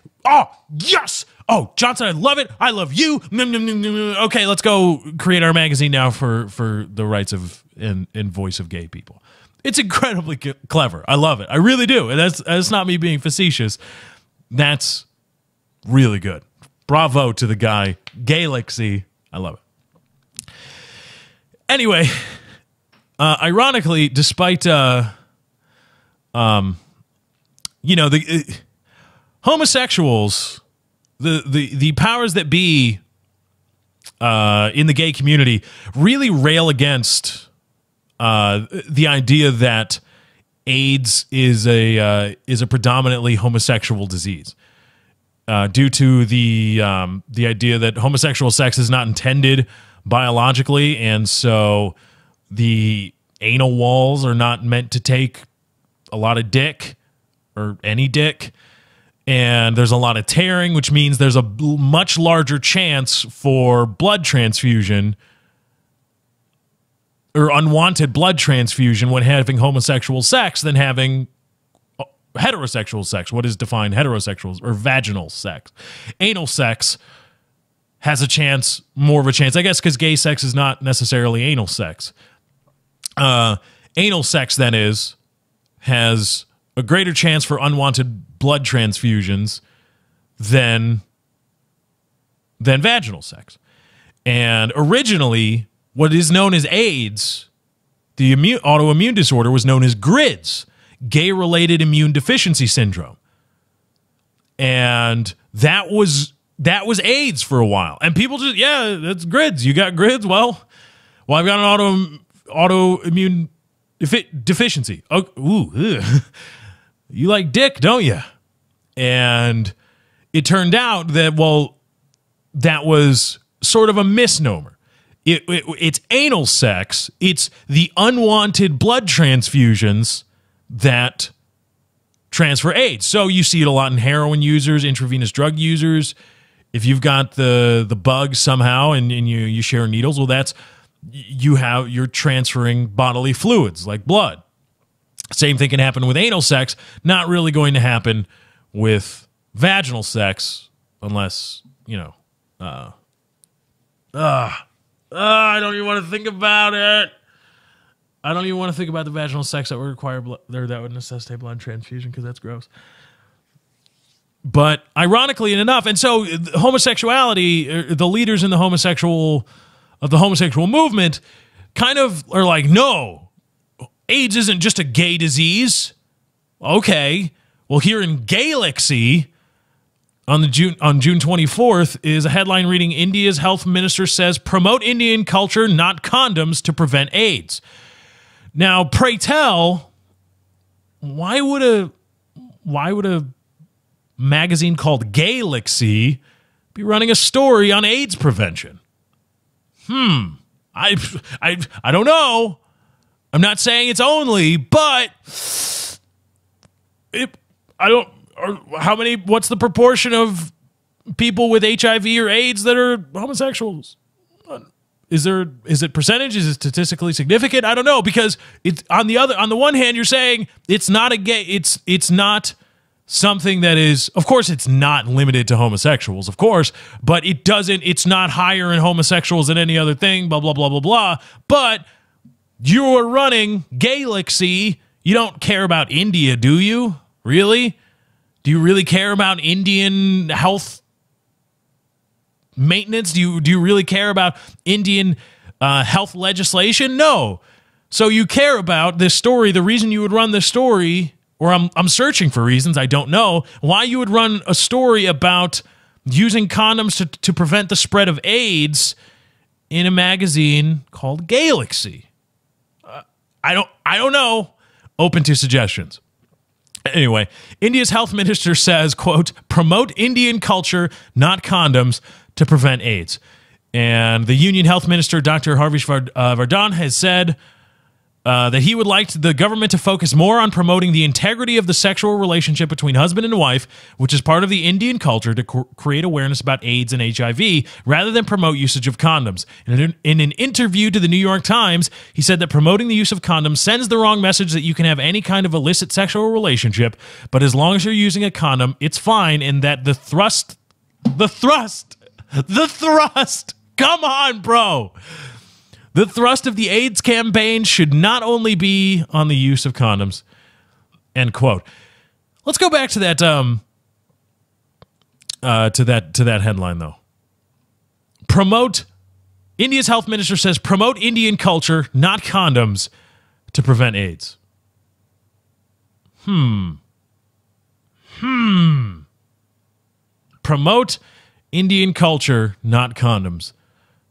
yes. Oh, Johnson, I love it. I love you. Okay, let's go create our magazine now for the rights of and voice of gay people. It's incredibly clever. I love it. I really do. And that's not me being facetious. That's really good. Bravo to the guy. Galaxy. I love it. Anyway, ironically, despite homosexuals, the powers that be in the gay community really rail against the idea that AIDS is a predominantly homosexual disease. due to the idea that homosexual sex is not intended biologically, and so the anal walls are not meant to take a lot of dick or any dick, and there's a lot of tearing, which means there's a much larger chance for blood transfusion or unwanted blood transfusion when having homosexual sex than having heterosexual sex. What is defined heterosexual or vaginal sex? Anal sex has a chance, more of a chance, I guess, because gay sex is not necessarily anal sex. Anal sex, then, has a greater chance for unwanted blood transfusions than vaginal sex. And originally, what is known as AIDS, the autoimmune disorder, was known as GRIDS, gay-related immune deficiency syndrome. And that was AIDS for a while. And people just, yeah, that's GRIDS. You got GRIDS? Well, I've got an autoimmune deficiency. Oh, ooh, you like dick, don't you? And it turned out that, well, that was sort of a misnomer. It's anal sex. It's the unwanted blood transfusions that transfer AIDS. So you see it a lot in heroin users, intravenous drug users. If you've got the bug somehow and you share needles, well, you're transferring bodily fluids like blood. Same thing can happen with anal sex. Not really going to happen with vaginal sex unless, I don't even want to think about it. I don't even want to think about the vaginal sex that would require blood, or that would necessitate blood transfusion, because that's gross. But ironically enough, and so homosexuality, the leaders in the homosexual movement, kind of are like, no, AIDS isn't just a gay disease. Okay, well, here in Galaxy, on June 24th, is a headline reading, India's health minister says, promote Indian culture, not condoms, to prevent AIDS. Now, pray tell, why would a magazine called Galaxy be running a story on AIDS prevention? I don't know. I'm not saying it's only, but what's the proportion of people with HIV or AIDS that are homosexuals? Is it percentage? Is it statistically significant? I don't know, because it's on the one hand, you're saying it's not a gay, it's not something that is, of course, it's not limited to homosexuals, of course, but it's not higher in homosexuals than any other thing, blah, blah, blah, blah, blah. But you're running Galaxy. You don't care about India, do you? Really? Do you really care about Indian health maintenance? Do you really care about Indian health legislation? No. So you care about this story. The reason you would run this story, or I'm searching for reasons, I don't know, why you would run a story about using condoms to prevent the spread of AIDS in a magazine called Galaxy. I don't know. Open to suggestions. Anyway, India's health minister says, quote, promote Indian culture, not condoms, to prevent AIDS. And the union health minister, Dr. Harvish Vardhan, has said that he would like the government to focus more on promoting the integrity of the sexual relationship between husband and wife, which is part of the Indian culture, to create awareness about AIDS and HIV, rather than promote usage of condoms. In an interview to the New York Times, he said that promoting the use of condoms sends the wrong message that you can have any kind of illicit sexual relationship, but as long as you're using a condom, it's fine, and that the thrust, come on, bro. The thrust of the AIDS campaign should not only be on the use of condoms, end quote. Let's go back to that to that headline though. India's health minister says promote Indian culture, not condoms, to prevent AIDS. Promote Indian culture, not condoms,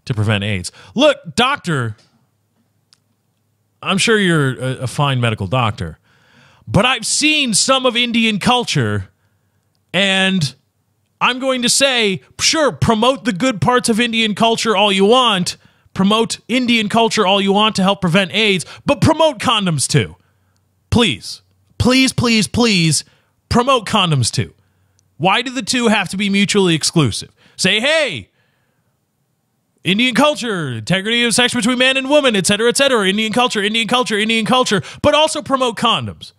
to prevent AIDS. Look, doctor, I'm sure you're a fine medical doctor, but I've seen some of Indian culture, and I'm going to say, sure, promote the good parts of Indian culture all you want. Promote Indian culture all you want to help prevent AIDS, but promote condoms too. Please, please, please, please promote condoms too. Why do the two have to be mutually exclusive? Say, hey, Indian culture, integrity of sex between man and woman, etc., etc., Indian culture, Indian culture, Indian culture, but also promote condoms.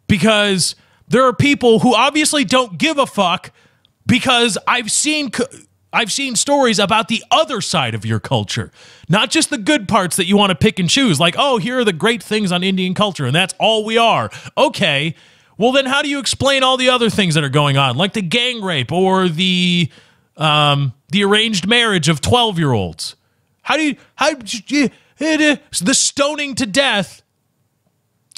Because there are people who obviously don't give a fuck, because I've seen stories about the other side of your culture, not just the good parts that you want to pick and choose. Like, oh, here are the great things on Indian culture, and that's all we are. Okay, well then how do you explain all the other things that are going on, like the gang rape or the arranged marriage of 12-year-olds? The stoning to death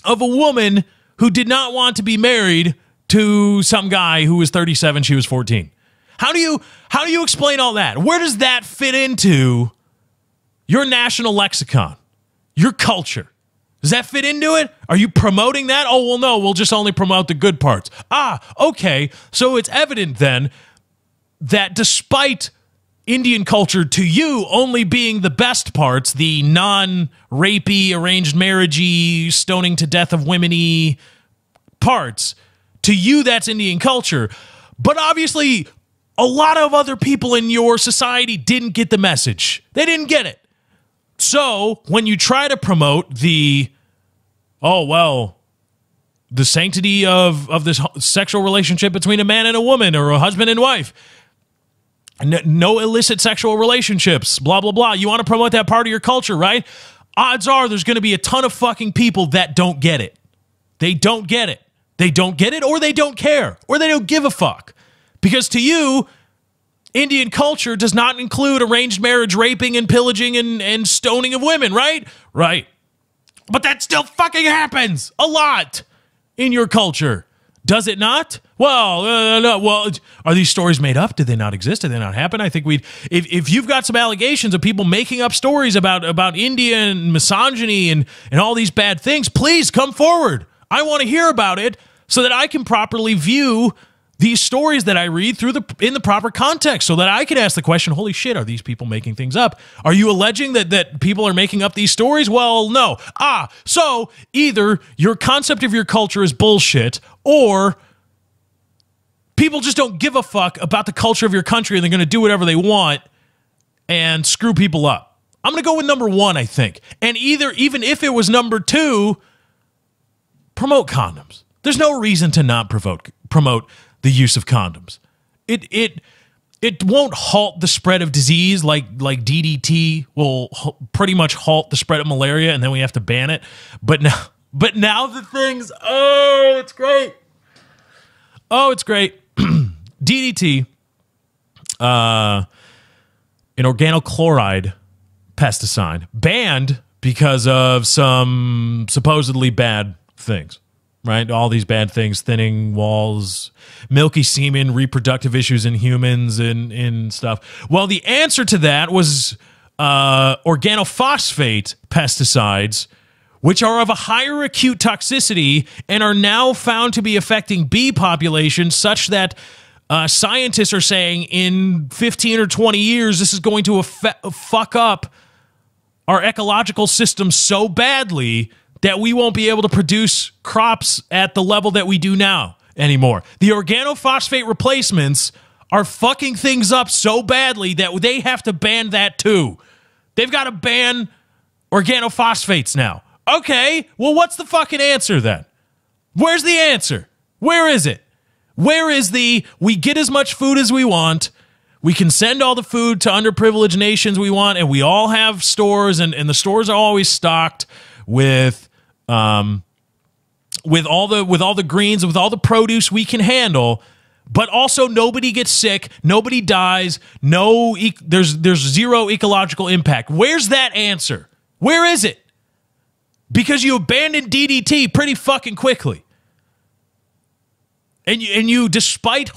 of a woman who did not want to be married to some guy who was 37, she was 14. How do you explain all that? Where does that fit into your national lexicon, your culture? Does that fit into it? Are you promoting that? Oh, well, no, we'll just only promote the good parts. Okay. So it's evident then that despite Indian culture to you only being the best parts, the non-rapey, arranged marriagey, stoning to death of women-y parts, to you that's Indian culture. But obviously, a lot of other people in your society didn't get the message. They didn't get it. So when you try to promote the sanctity of this sexual relationship between a man and a woman, or a husband and wife, no illicit sexual relationships, blah, blah, blah. You want to promote that part of your culture, right? Odds are there's going to be a ton of fucking people that don't get it. They don't get it. They don't get it, or they don't care, or they don't give a fuck. Because to you, Indian culture does not include arranged marriage, raping, and pillaging, and stoning of women, right? Right. But that still fucking happens a lot in your culture. Does it not? Well, no. Well, are these stories made up? Did they not exist? Did they not happen? I think if you've got some allegations of people making up stories about Indian misogyny and all these bad things, please come forward. I want to hear about it so that I can properly view these stories that I read in the proper context, so that I can ask the question, holy shit, are these people making things up? Are you alleging that people are making up these stories? Well, no. So either your concept of your culture is bullshit, or people just don't give a fuck about the culture of your country and they're going to do whatever they want and screw people up. I'm going to go with number one, I think. And even if it was number two, promote condoms. There's no reason to not promote the use of condoms. It won't halt the spread of disease like DDT will pretty much halt the spread of malaria, and then we have to ban it. But now the things, it's great. Oh, it's great. DDT, an organochloride pesticide, banned because of some supposedly bad things. Right? All these bad things, thinning walls, milky semen, reproductive issues in humans, and stuff. Well, the answer to that was organophosphate pesticides, which are of a higher acute toxicity and are now found to be affecting bee populations, such that scientists are saying in 15 or 20 years, this is going to fuck up our ecological system so badly that we won't be able to produce crops at the level that we do now anymore. The organophosphate replacements are fucking things up so badly that they have to ban that too. They've got to ban organophosphates now. Okay, well, what's the fucking answer then? Where's the answer? Where is it? Where is we get as much food as we want, we can send all the food to underprivileged nations we want, and we all have stores, and the stores are always stocked with all the greens, with all the produce we can handle, but also nobody gets sick, nobody dies, there's zero ecological impact. Where's that answer? Where is it? Because you abandoned DDT pretty fucking quickly. And you, despite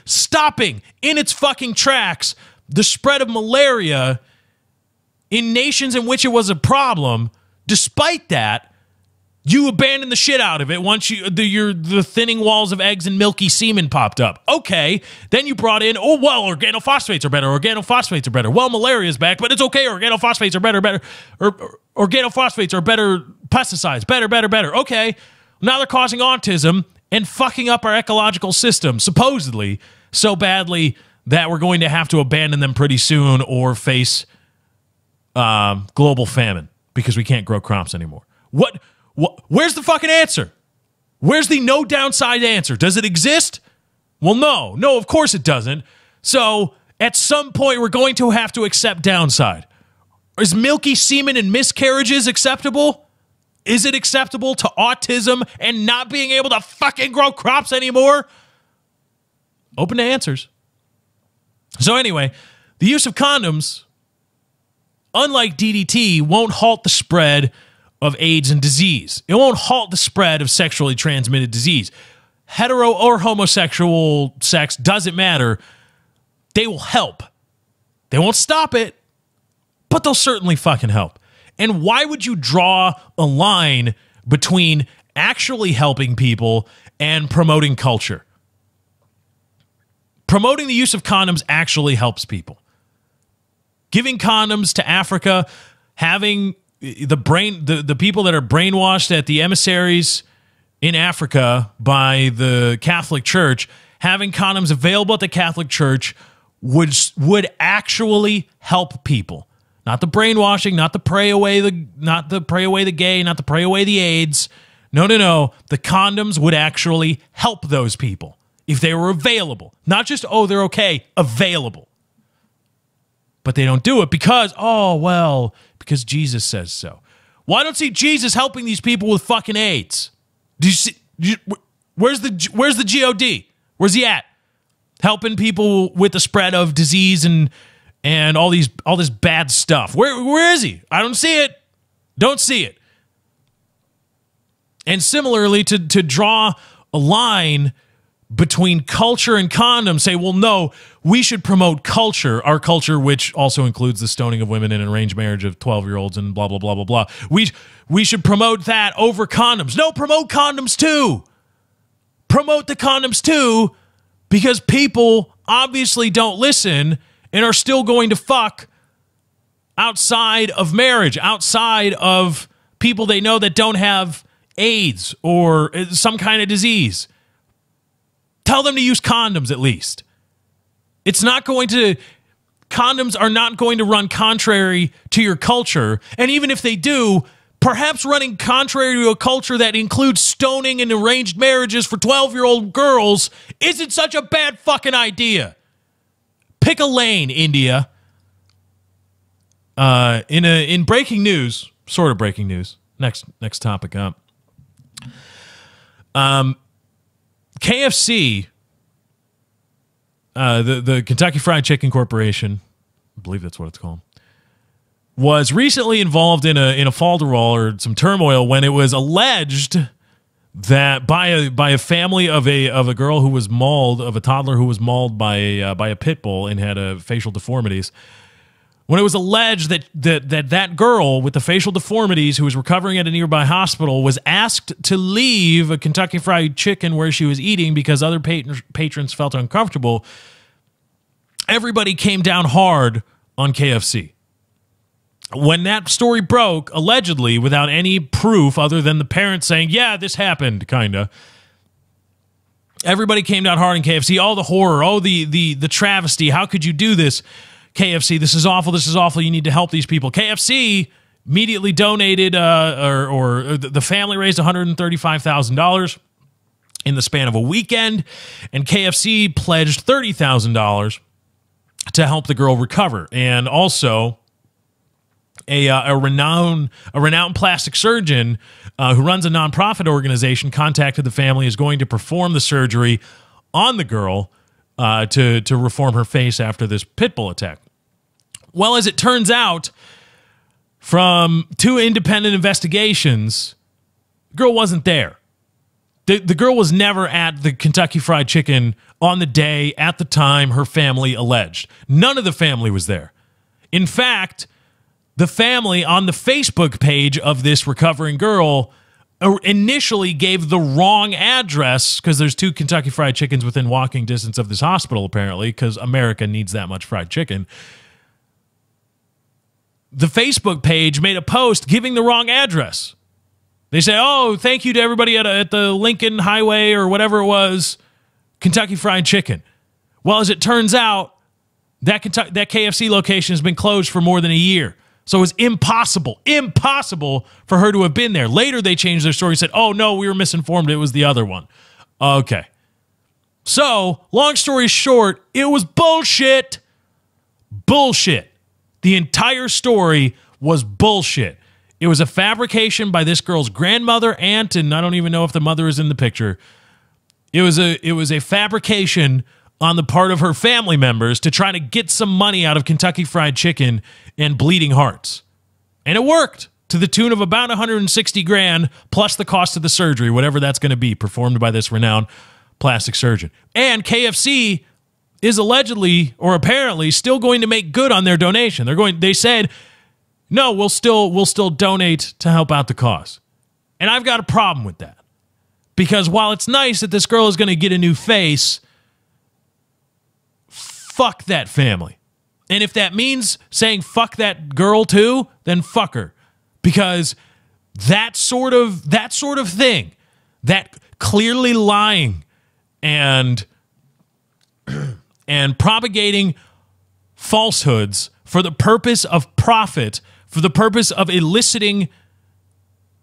stopping in its fucking tracks the spread of malaria in nations in which it was a problem, despite that, You abandoned the shit out of it once the thinning walls of eggs and milky semen popped up. Okay, then you brought in, oh, well, organophosphates are better. Well, malaria's back, but it's okay, organophosphates are better. Or organophosphates are better pesticides, better. Okay, now they're causing autism and fucking up our ecological system, supposedly, so badly that we're going to have to abandon them pretty soon or face global famine because we can't grow crops anymore. Where's the fucking answer? Where's the no downside answer? Does it exist? Well, no, of course it doesn't. So at some point, we're going to have to accept downside. Is milky semen and miscarriages acceptable? Is it acceptable to autism and not being able to fucking grow crops anymore? Open to answers. So anyway, the use of condoms, unlike DDT, won't halt the spread of AIDS and disease. It won't halt the spread of sexually transmitted disease. Hetero or homosexual sex doesn't matter. They will help. They won't stop it, but they'll certainly fucking help. And why would you draw a line between actually helping people and promoting culture? Promoting the use of condoms actually helps people. Giving condoms to Africa, having the people that are brainwashed at the emissaries in Africa by the Catholic Church, having condoms available at the Catholic Church would actually help people. Not the brainwashing, not the pray away the gay, not the pray away the AIDS. No. The condoms would actually help those people if they were available. Not just, oh, they're okay, available. But they don't do it because Jesus says so. Well, I don't see Jesus helping these people with fucking AIDS. Do you see? Where's the God? Where's he at? Helping people with the spread of disease and all this bad stuff. Where is he? I don't see it. Don't see it. And similarly, to draw a line between culture and condoms, say, well, no, we should promote culture, our culture, which also includes the stoning of women in an arranged marriage of 12-year-olds and blah, blah, blah, blah, blah. We should promote that over condoms. No, promote condoms too. Promote the condoms too, because people obviously don't listen and are still going to fuck outside of marriage, outside of people they know that don't have AIDS or some kind of disease. Tell them to use condoms at least. Condoms are not going to run contrary to your culture. And even if they do, perhaps running contrary to a culture that includes stoning and arranged marriages for 12-year-old girls isn't such a bad fucking idea. Pick a lane, India. In breaking news, sort of breaking news. Next topic up. KFC, the Kentucky Fried Chicken Corporation, I believe that's what it's called, was recently involved in a falderall or some turmoil when it was alleged that by a family of a girl who was mauled, of a toddler who was mauled by a pit bull and had facial deformities. When it was alleged that girl with the facial deformities who was recovering at a nearby hospital was asked to leave a Kentucky Fried Chicken where she was eating because other patrons felt uncomfortable, everybody came down hard on KFC. When that story broke, allegedly, without any proof other than the parents saying, yeah, this happened, kinda, everybody came down hard on KFC. Oh, the horror. Oh, the travesty. How could you do this? KFC, this is awful, you need to help these people. KFC immediately donated, or the family raised $135,000 in the span of a weekend, and KFC pledged $30,000 to help the girl recover. And also, a renowned plastic surgeon who runs a nonprofit organization contacted the family, is going to perform the surgery on the girl to reform her face after this pit bull attack. Well, as it turns out, from 2 independent investigations, the girl wasn't there. The girl was never at the Kentucky Fried Chicken on the day, at the time her family alleged. None of the family was there. In fact, the family on the Facebook page of this recovering girl initially gave the wrong address, because there's 2 Kentucky Fried Chickens within walking distance of this hospital, apparently, because America needs that much fried chicken. The Facebook page made a post giving the wrong address. They say, oh, thank you to everybody at the Lincoln Highway or whatever it was, Kentucky Fried Chicken. Well, as it turns out, that KFC location has been closed for more than a year. So it was impossible for her to have been there. Later, they changed their story and said, oh, no, we were misinformed. It was the other one. Okay. So, long story short, it was bullshit. Bullshit. The entire story was bullshit. It was a fabrication by this girl's grandmother, aunt, and I don't even know if the mother is in the picture. It was a fabrication on the part of her family members to try to get some money out of Kentucky Fried Chicken and bleeding hearts. And it worked to the tune of about $160,000 plus the cost of the surgery, whatever that's going to be, performed by this renowned plastic surgeon. And KFC is allegedly or apparently still going to make good on their donation. They said, no, we'll still donate to help out the cause. And I've got a problem with that. Because while it's nice that this girl is going to get a new face, fuck that family. And if that means saying fuck that girl too, then fuck her. Because that sort of thing, that clearly lying and propagating falsehoods for the purpose of profit, for the purpose of eliciting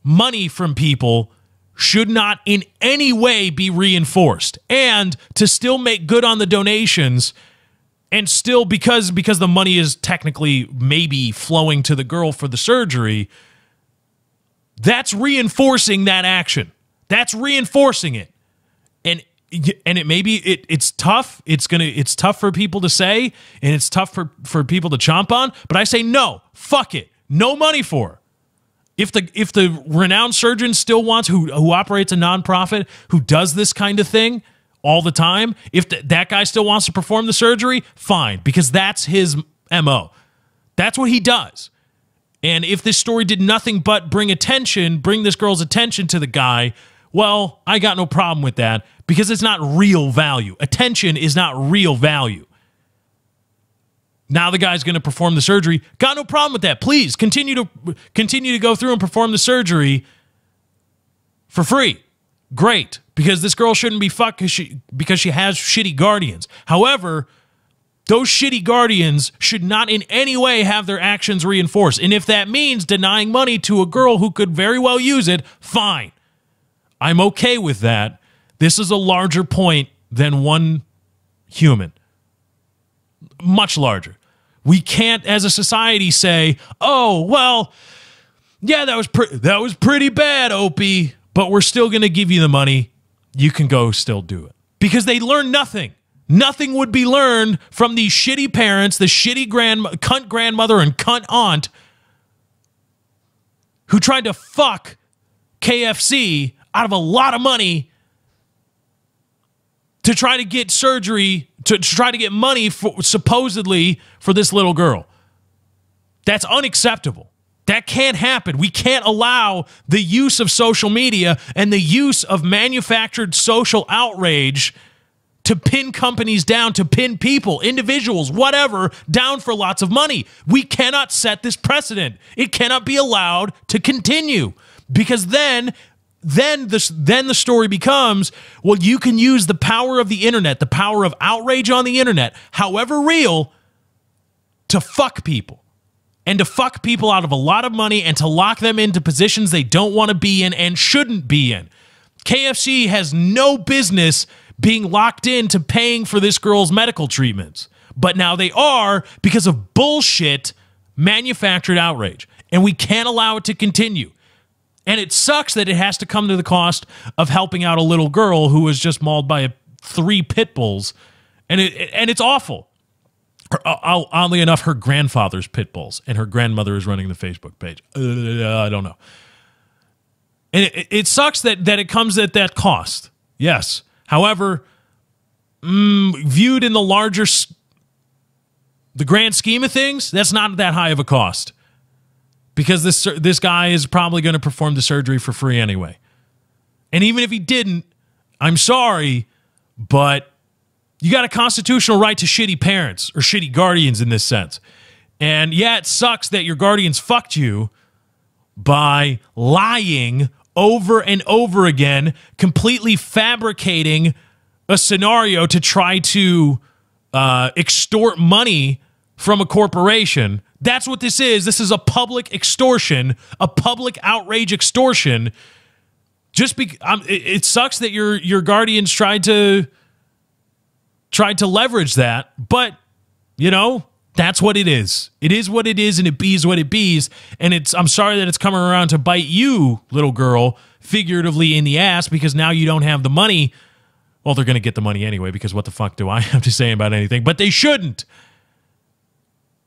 money from people, should not in any way be reinforced. And to still make good on the donations, and still, because the money is technically maybe flowing to the girl for the surgery, that's reinforcing that action. That's reinforcing it. And it's tough. It's tough for people to say, and it's tough for people to chomp on, but I say no, fuck it. No money for her. If the renowned surgeon still wants, who operates a nonprofit, who does this kind of thing all the time, if that guy still wants to perform the surgery, fine, because that's his MO. That's what he does. And if this story did nothing but bring this girl's attention to the guy, well, I got no problem with that, because it's not real value. Attention is not real value. Now the guy's going to perform the surgery. Got no problem with that. Please continue to go through and perform the surgery for free. Great, because this girl shouldn't be fucked because she has shitty guardians. However, those shitty guardians should not in any way have their actions reinforced. And if that means denying money to a girl who could very well use it, fine. I'm okay with that. This is a larger point than one human. Much larger. We can't, as a society, say, oh, well, yeah, that was pretty bad, Opie, but we're still going to give you the money. You can go still do it. Because they learn nothing. Nothing would be learned from these shitty parents, the shitty cunt grandmother and cunt aunt who tried to fuck KFC out of a lot of money to try to get surgery, to try to get money supposedly for this little girl. That's unacceptable. That can't happen. We can't allow the use of social media and the use of manufactured social outrage to pin companies down, to pin people, individuals, whatever, down for lots of money. We cannot set this precedent. It cannot be allowed to continue, because then the story becomes, well, you can use the power of the internet, the power of outrage on the internet, however real, to fuck people. And to fuck people out of a lot of money and to lock them into positions they don't want to be in and shouldn't be in. KFC has no business being locked into paying for this girl's medical treatments. But now they are, because of bullshit manufactured outrage. And we can't allow it to continue. And it sucks that it has to come to the cost of helping out a little girl who was just mauled by 3 pit bulls. And it's awful. Oddly enough, her grandfather's pit bulls, and her grandmother is running the Facebook page. I don't know. And it sucks that it comes at that cost. Yes. However, viewed in the grand scheme of things, that's not that high of a cost. Because this guy is probably going to perform the surgery for free anyway. And even if he didn't, I'm sorry, but you got a constitutional right to shitty parents or shitty guardians in this sense. And yeah, it sucks that your guardians fucked you by lying over and over again, completely fabricating a scenario to try to extort money from a corporation. That's what this is. This is a public extortion, a public outrage extortion. It sucks that your guardians tried to leverage that, but you know, that's what it is. It is what it is, and it bees what it bees. And I'm sorry that it's coming around to bite you, little girl, figuratively in the ass, because now you don't have the money. Well, they're going to get the money anyway, because what the fuck do I have to say about anything? But they shouldn't.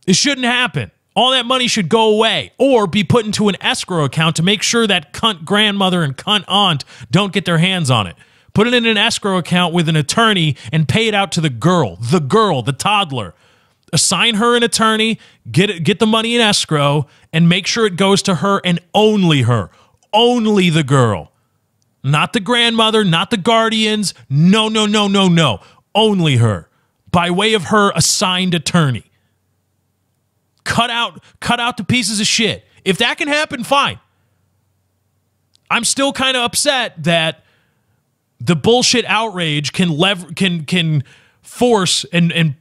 It shouldn't happen. All that money should go away or be put into an escrow account to make sure that cunt grandmother and cunt aunt don't get their hands on it. Put it in an escrow account with an attorney and pay it out to the girl, the toddler. Assign her an attorney, get the money in escrow, and make sure it goes to her and only her. Only the girl. Not the grandmother, not the guardians. No. Only her. By way of her assigned attorney. Cut out the pieces of shit. If that can happen, fine. I'm still kind of upset that the bullshit outrage can force and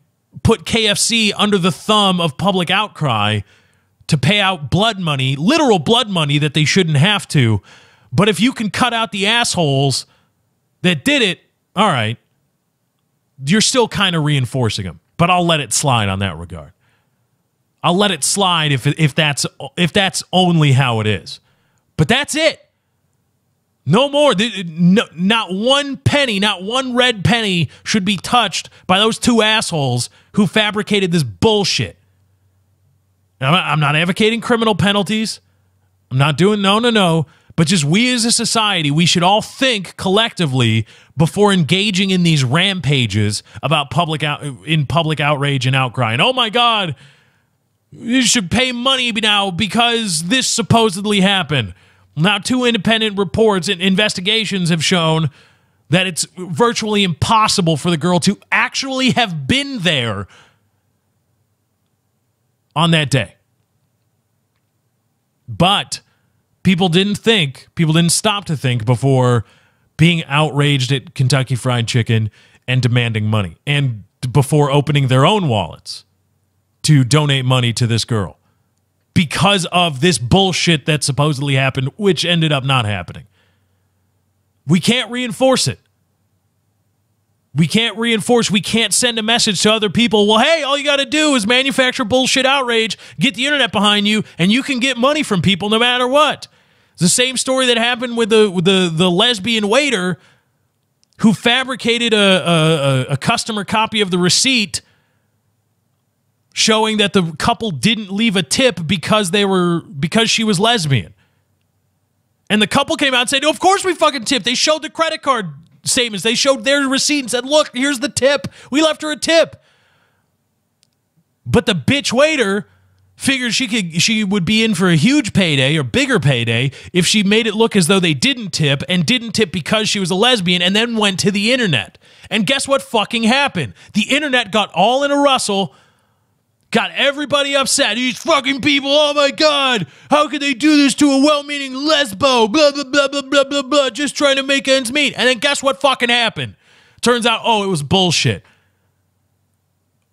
put KFC under the thumb of public outcry to pay out blood money, literal blood money that they shouldn't have to. But if you can cut out the assholes that did it, all right, you're still kind of reinforcing them. But I'll let it slide on that regard. I'll let it slide if that's only how it is. But that's it. No more. Not one penny, not one red penny should be touched by those two assholes who fabricated this bullshit. Now, I'm not advocating criminal penalties. I'm not doing no. But just we as a society, we should all think collectively before engaging in these rampages about public outrage and outcry. And oh my God, you should pay money now because this supposedly happened. Now, 2 independent reports and investigations have shown that it's virtually impossible for the girl to actually have been there on that day. But people didn't stop to think before being outraged at Kentucky Fried Chicken and demanding money, and before opening their own wallets to donate money to this girl because of this bullshit that supposedly happened, which ended up not happening. We can't reinforce it. We can't send a message to other people. Well, hey, all you got to do is manufacture bullshit outrage, get the internet behind you, and you can get money from people no matter what. It's the same story that happened with the lesbian waiter who fabricated a customer copy of the receipt showing that the couple didn't leave a tip because she was lesbian. And the couple came out and said, "Oh, of course we fucking tipped." They showed the credit card statements. They showed their receipt and said, "Look, here's the tip. We left her a tip." But the bitch waiter figured she would be in for a huge payday or bigger payday if she made it look as though they didn't tip because she was a lesbian, and then went to the internet. And guess what fucking happened? The internet got all in a rustle, got everybody upset. These fucking people, oh my God, how could they do this to a well-meaning lesbo? Blah, blah, blah, blah, blah, blah, blah, just trying to make ends meet. And then guess what fucking happened? Turns out, it was bullshit.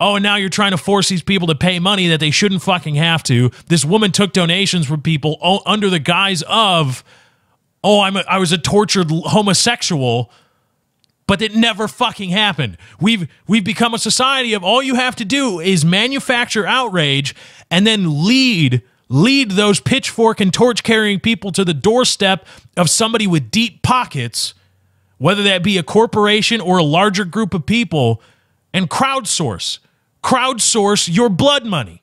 Oh, and now you're trying to force these people to pay money that they shouldn't fucking have to. This woman took donations from people under the guise of, I was a tortured homosexual. But it never fucking happened. We've become a society of all you have to do is manufacture outrage and then lead those pitchfork and torch carrying people to the doorstep of somebody with deep pockets, whether that be a corporation or a larger group of people, and crowdsource your blood money.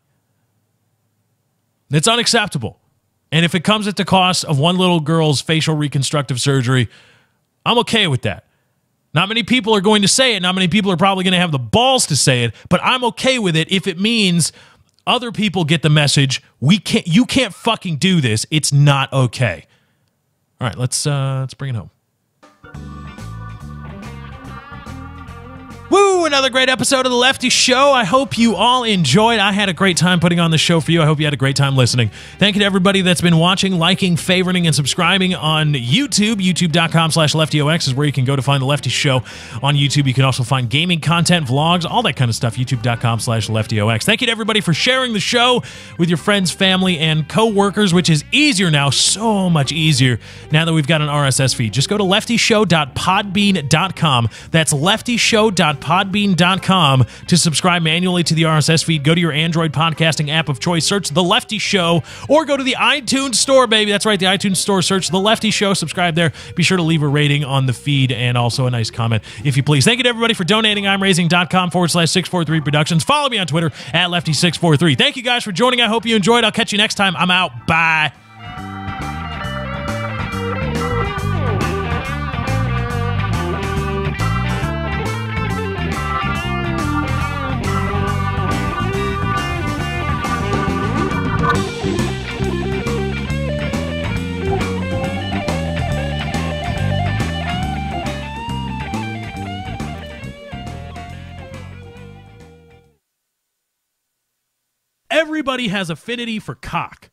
It's unacceptable. And if it comes at the cost of one little girl's facial reconstructive surgery, I'm okay with that. Not many people are going to say it. Not many people are probably going to have the balls to say it, but I'm okay with it if it means other people get the message. You can't fucking do this. It's not okay. All right, let's bring it home. Another great episode of The Lefty Show. I hope you all enjoyed. I had a great time putting on the show for you. I hope you had a great time listening. Thank you to everybody that's been watching, liking, favoriting, and subscribing on YouTube. YouTube.com/LeftyOX is where you can go to find The Lefty Show on YouTube. You can also find gaming content, vlogs, all that kind of stuff. YouTube.com/LeftyOX. Thank you to everybody for sharing the show with your friends, family, and co-workers, which is easier now, so much easier now that we've got an RSS feed. Just go to leftyshow.podbean.com. That's leftyshow.podbean.com to subscribe manually to the RSS feed. Go to your Android podcasting app of choice, search The Lefty Show, or go to the iTunes Store, baby. That's right, the iTunes Store. Search The Lefty Show, subscribe there. Be sure to leave a rating on the feed and also a nice comment, if you please. Thank you to everybody for donating. I'm raising.com/643 Productions. Follow me on Twitter at Lefty643. Thank you guys for joining. I hope you enjoyed. I'll catch you next time. I'm out. Bye. Everybody has affinity for cock.